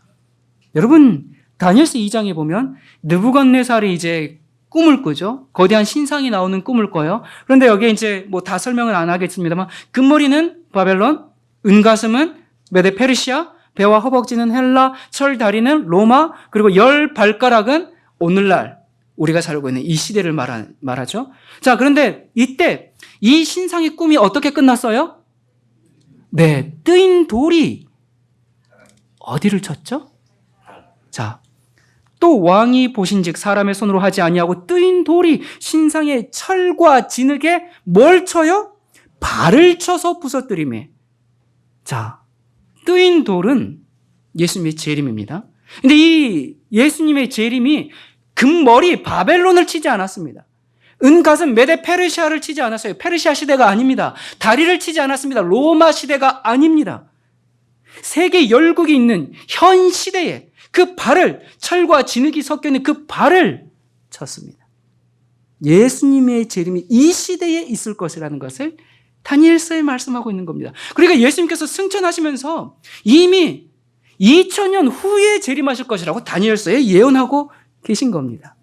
여러분 다니엘서 2장에 보면 느부갓네살이 이제 꿈을 꾸죠. 거대한 신상이 나오는 꿈을 꿔요. 그런데 여기에 이제 뭐 다 설명은 안 하겠습니다만 금머리는 바벨론, 은가슴은 메데 페르시아, 배와 허벅지는 헬라, 철 다리는 로마, 그리고 열 발가락은 오늘날 우리가 살고 있는 이 시대를 말하죠. 자, 그런데 이때 이 신상의 꿈이 어떻게 끝났어요? 네, 뜨인 돌이 어디를 쳤죠? 자, 또 왕이 보신즉 사람의 손으로 하지 아니하고 뜨인 돌이 신상의 철과 진흙에 뭘 쳐요? 발을 쳐서 부서뜨리매. 자, 뜨인 돌은 예수님의 재림입니다. 근데 이 예수님의 재림이 금머리 바벨론을 치지 않았습니다. 은가슴 메데 페르시아를 치지 않았어요. 페르시아 시대가 아닙니다. 다리를 치지 않았습니다. 로마 시대가 아닙니다. 세계 열국이 있는 현 시대에 그 발을 철과 진흙이 섞여 있는 그 발을 쳤습니다. 예수님의 재림이 이 시대에 있을 것이라는 것을 다니엘서에 말씀하고 있는 겁니다. 그러니까 예수님께서 승천하시면서 이미 2000년 후에 재림하실 것이라고 다니엘서에 예언하고 계신 겁니다.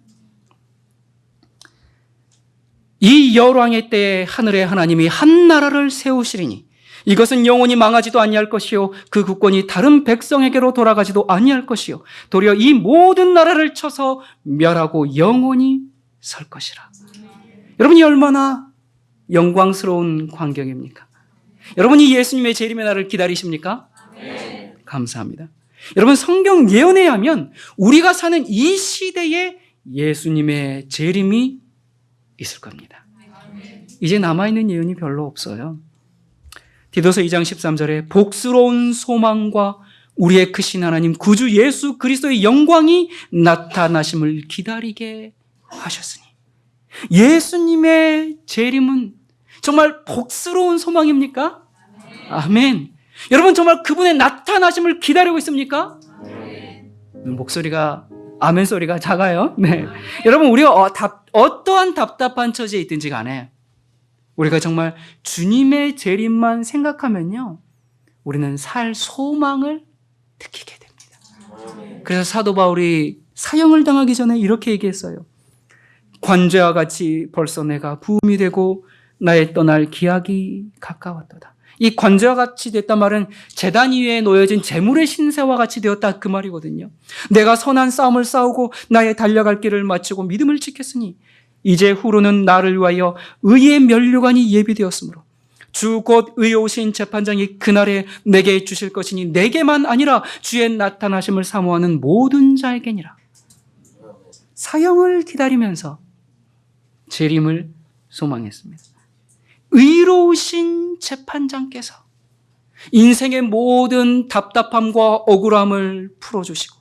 이 열왕의 때에 하늘의 하나님이 한 나라를 세우시리니 이것은 영원히 망하지도 아니할 것이요 그 국권이 다른 백성에게로 돌아가지도 아니할 것이요 도리어 이 모든 나라를 쳐서 멸하고 영원히 설 것이라. 여러분이 얼마나 영광스러운 광경입니까? 여러분이 예수님의 재림의 날을 기다리십니까? 네. 감사합니다. 여러분 성경 예언에 하면 우리가 사는 이 시대에 예수님의 재림이 있을 겁니다. 이제 남아있는 예언이 별로 없어요. 디도서 2장 13절에 복스러운 소망과 우리의 크신 하나님 구주 예수 그리스도의 영광이 나타나심을 기다리게 하셨으니 예수님의 재림은 정말 복스러운 소망입니까? 아멘. 여러분 정말 그분의 나타나심을 기다리고 있습니까? 목소리가 아멘 소리가 작아요. 네. 여러분 우리가 어떠한 답답한 처지에 있든지 간에 우리가 정말 주님의 재림만 생각하면요 우리는 살 소망을 느끼게 됩니다. 그래서 사도 바울이 사형을 당하기 전에 이렇게 얘기했어요. 관죄와 같이 벌써 내가 부음이 되고 나의 떠날 기약이 가까웠도다. 이 관제와 같이 됐단 말은 제단 위에 놓여진 재물의 신세와 같이 되었다 그 말이거든요. 내가 선한 싸움을 싸우고 나의 달려갈 길을 마치고 믿음을 지켰으니 이제 후로는 나를 위하여 의의 면류관이 예비되었으므로 주 곧 의로우신 재판장이 그날에 내게 주실 것이니 내게만 아니라 주의 나타나심을 사모하는 모든 자에게니라. 사형을 기다리면서 재림을 소망했습니다. 의로우신 재판장께서 인생의 모든 답답함과 억울함을 풀어주시고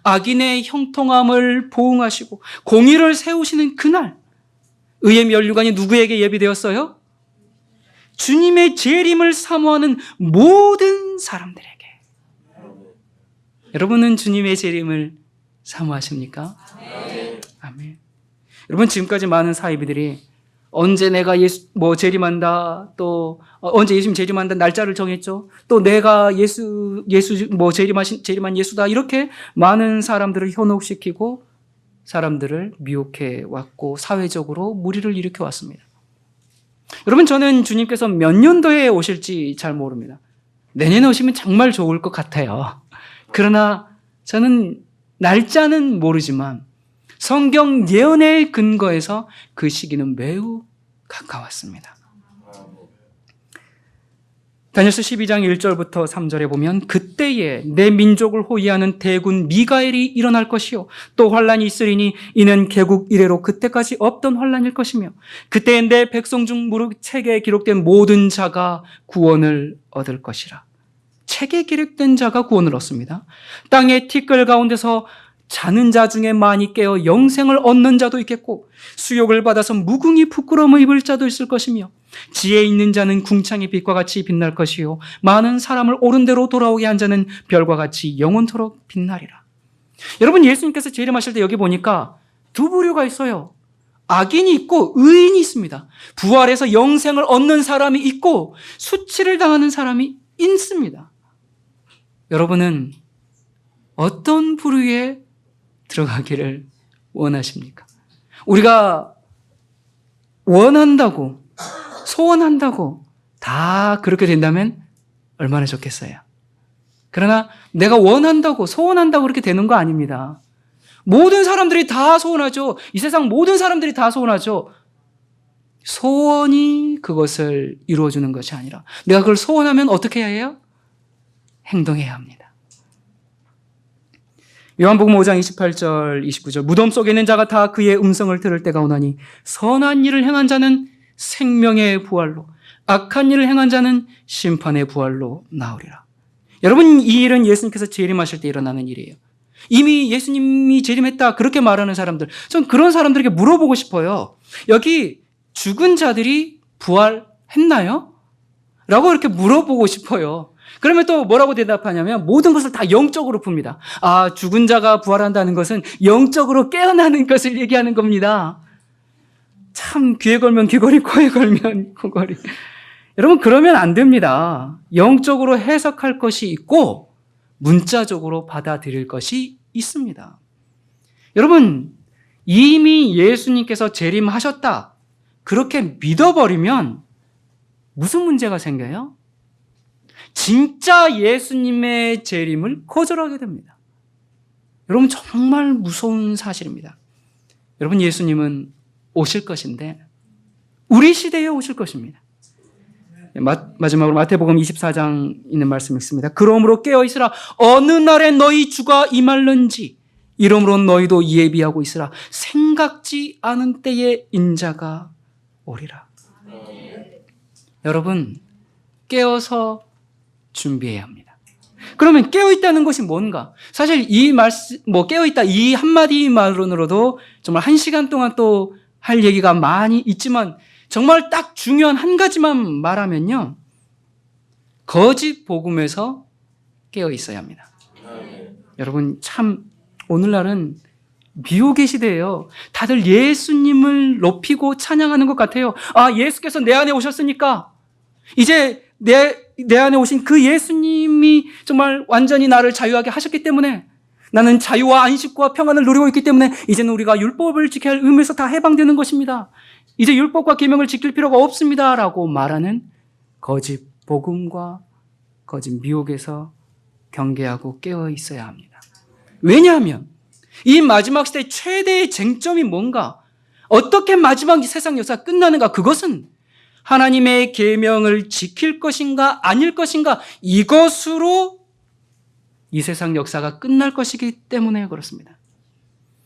악인의 형통함을 보응하시고 공의를 세우시는 그날, 의의 면류관이 누구에게 예비되었어요? 주님의 재림을 사모하는 모든 사람들에게. 여러분은 주님의 재림을 사모하십니까? 아멘. 여러분, 지금까지 많은 사이비들이 언제 내가 재림한다, 또 언제 예수님 재림한다 날짜를 정했죠. 또 내가 재림한 예수다, 이렇게 많은 사람들을 현혹시키고 사람들을 미혹해 왔고 사회적으로 무리를 일으켜 왔습니다. 여러분, 저는 주님께서 몇 년도에 오실지 잘 모릅니다. 내년에 오시면 정말 좋을 것 같아요. 그러나 저는 날짜는 모르지만 성경 예언의 근거에서 그 시기는 매우 가까웠습니다. 다니엘서 12장 1절부터 3절에 보면 그때에 내 민족을 호위하는 대군 미가엘이 일어날 것이요 또 환란이 있으리니 이는 개국 이래로 그때까지 없던 환란일 것이며 그때에 내 백성 중 무릇 책에 기록된 모든 자가 구원을 얻을 것이라. 책에 기록된 자가 구원을 얻습니다. 땅의 티끌 가운데서 자는 자 중에 많이 깨어 영생을 얻는 자도 있겠고 수욕을 받아서 무궁히 부끄러움을 입을 자도 있을 것이며 지혜 있는 자는 궁창의 빛과 같이 빛날 것이요 많은 사람을 옳은 대로 돌아오게 한 자는 별과 같이 영원토록 빛나리라. 여러분, 예수님께서 재림하실 때 여기 보니까 두 부류가 있어요. 악인이 있고 의인이 있습니다. 부활해서 영생을 얻는 사람이 있고 수치를 당하는 사람이 있습니다. 여러분은 어떤 부류에 들어가기를 원하십니까? 우리가 원한다고, 소원한다고 다 그렇게 된다면 얼마나 좋겠어요. 그러나 내가 원한다고, 소원한다고 그렇게 되는 거 아닙니다. 모든 사람들이 다 소원하죠. 이 세상 모든 사람들이 다 소원하죠. 소원이 그것을 이루어주는 것이 아니라 내가 그걸 소원하면 어떻게 해야 해요? 행동해야 합니다. 요한복음 5장 28절 29절 무덤 속에 있는 자가 다 그의 음성을 들을 때가 오나니 선한 일을 행한 자는 생명의 부활로 악한 일을 행한 자는 심판의 부활로 나오리라. 여러분, 이 일은 예수님께서 재림하실 때 일어나는 일이에요. 이미 예수님이 재림했다 그렇게 말하는 사람들, 전 그런 사람들에게 물어보고 싶어요. 여기 죽은 자들이 부활했나요? 라고 이렇게 물어보고 싶어요. 그러면 또 뭐라고 대답하냐면 모든 것을 다 영적으로 풉니다. 아, 죽은 자가 부활한다는 것은 영적으로 깨어나는 것을 얘기하는 겁니다. 참, 귀에 걸면 귀걸이, 코에 걸면 코걸이. 여러분, 그러면 안 됩니다. 영적으로 해석할 것이 있고 문자적으로 받아들일 것이 있습니다. 여러분, 이미 예수님께서 재림하셨다 그렇게 믿어버리면 무슨 문제가 생겨요? 진짜 예수님의 재림을 거절하게 됩니다. 여러분, 정말 무서운 사실입니다. 여러분, 예수님은 오실 것인데 우리 시대에 오실 것입니다. 마지막으로 마태복음 24장 있는 말씀이 있습니다. 그러므로 깨어있으라. 어느 날에 너희 주가 임할는지 이러므로 너희도 예비하고 있으라. 생각지 않은 때에 인자가 오리라. 여러분, 깨어서 준비해야 합니다. 그러면 깨어있다는 것이 뭔가? 사실 이 말씀, 깨어있다 이 한마디 말로도 정말 1시간 동안 또 할 얘기가 많이 있지만 정말 딱 중요한 한 가지만 말하면요. 거짓 복음에서 깨어 있어야 합니다. 여러분, 참 오늘날은 미혹의 시대예요. 다들 예수님을 높이고 찬양하는 것 같아요. 아, 예수께서 내 안에 오셨으니까 이제 내 안에 오신 그 예수님이 정말 완전히 나를 자유하게 하셨기 때문에 나는 자유와 안식과 평안을 누리고 있기 때문에 이제는 우리가 율법을 지켜야 할 의무에서 다 해방되는 것입니다. 이제 율법과 계명을 지킬 필요가 없습니다 라고 말하는 거짓 복음과 거짓 미혹에서 경계하고 깨어 있어야 합니다. 왜냐하면 이 마지막 시대의 최대의 쟁점이 뭔가, 어떻게 마지막 세상 역사가 끝나는가, 그것은 하나님의 계명을 지킬 것인가 아닐 것인가, 이것으로 이 세상 역사가 끝날 것이기 때문에 그렇습니다.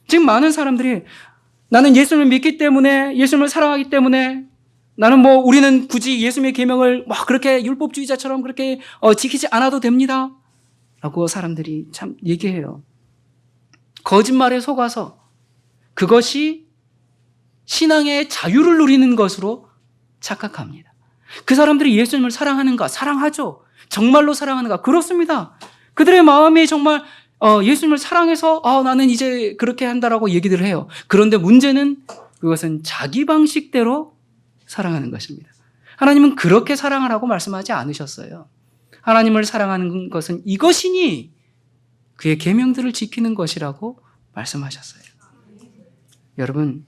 지금 많은 사람들이 나는 예수님을 믿기 때문에, 예수님을 사랑하기 때문에, 나는 우리는 굳이 예수님의 계명을 그렇게 율법주의자처럼 그렇게 지키지 않아도 됩니다 라고 사람들이 참 얘기해요. 거짓말에 속아서 그것이 신앙의 자유를 누리는 것으로 착각합니다. 그 사람들이 예수님을 사랑하는가? 사랑하죠. 정말로 사랑하는가? 그렇습니다. 그들의 마음이 정말 예수님을 사랑해서 나는 이제 그렇게 한다라고 얘기들 해요. 그런데 문제는 그것은 자기 방식대로 사랑하는 것입니다. 하나님은 그렇게 사랑하라고 말씀하지 않으셨어요. 하나님을 사랑하는 것은 이것이니 그의 계명들을 지키는 것이라고 말씀하셨어요. 여러분,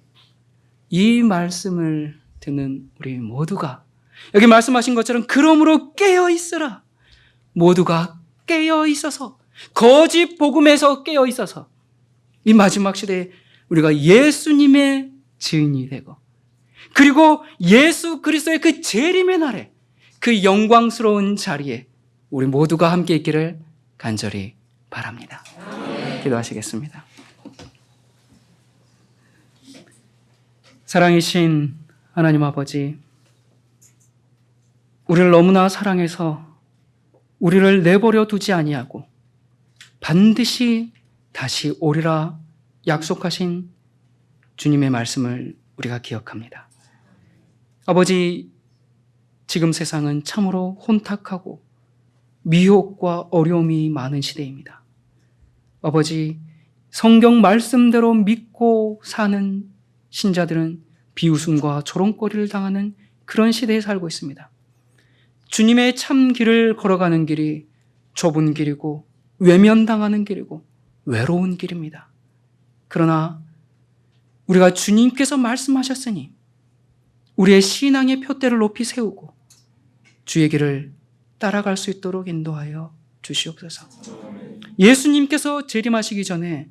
이 말씀을 듣는 우리 모두가 여기 말씀하신 것처럼 그러므로 깨어 있으라. 모두가 깨어 있어서, 거짓 복음에서 깨어 있어서 이 마지막 시대에 우리가 예수님의 증인이 되고, 그리고 예수 그리스도의 그 재림의 날에 그 영광스러운 자리에 우리 모두가 함께 있기를 간절히 바랍니다. 기도하시겠습니다. 사랑이신 하나님 아버지, 우리를 너무나 사랑해서 우리를 내버려 두지 아니하고 반드시 다시 오리라 약속하신 주님의 말씀을 우리가 기억합니다. 아버지, 지금 세상은 참으로 혼탁하고 미혹과 어려움이 많은 시대입니다. 아버지, 성경 말씀대로 믿고 사는 신자들은 비웃음과 조롱거리를 당하는 그런 시대에 살고 있습니다. 주님의 참 길을 걸어가는 길이 좁은 길이고 외면당하는 길이고 외로운 길입니다. 그러나 우리가 주님께서 말씀하셨으니 우리의 신앙의 푯대를 높이 세우고 주의 길을 따라갈 수 있도록 인도하여 주시옵소서. 예수님께서 재림하시기 전에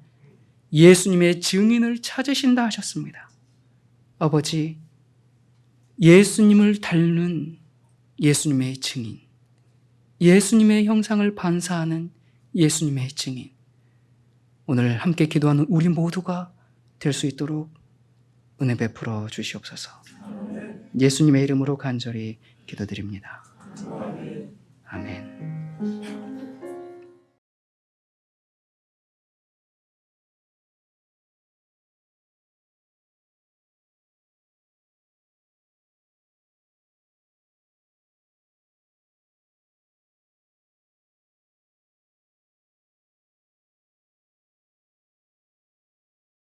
예수님의 증인을 찾으신다 하셨습니다. 아버지, 예수님을 닮는 예수님의 증인, 예수님의 형상을 반사하는 예수님의 증인, 오늘 함께 기도하는 우리 모두가 될 수 있도록 은혜 베풀어 주시옵소서. 예수님의 이름으로 간절히 기도드립니다. 아멘.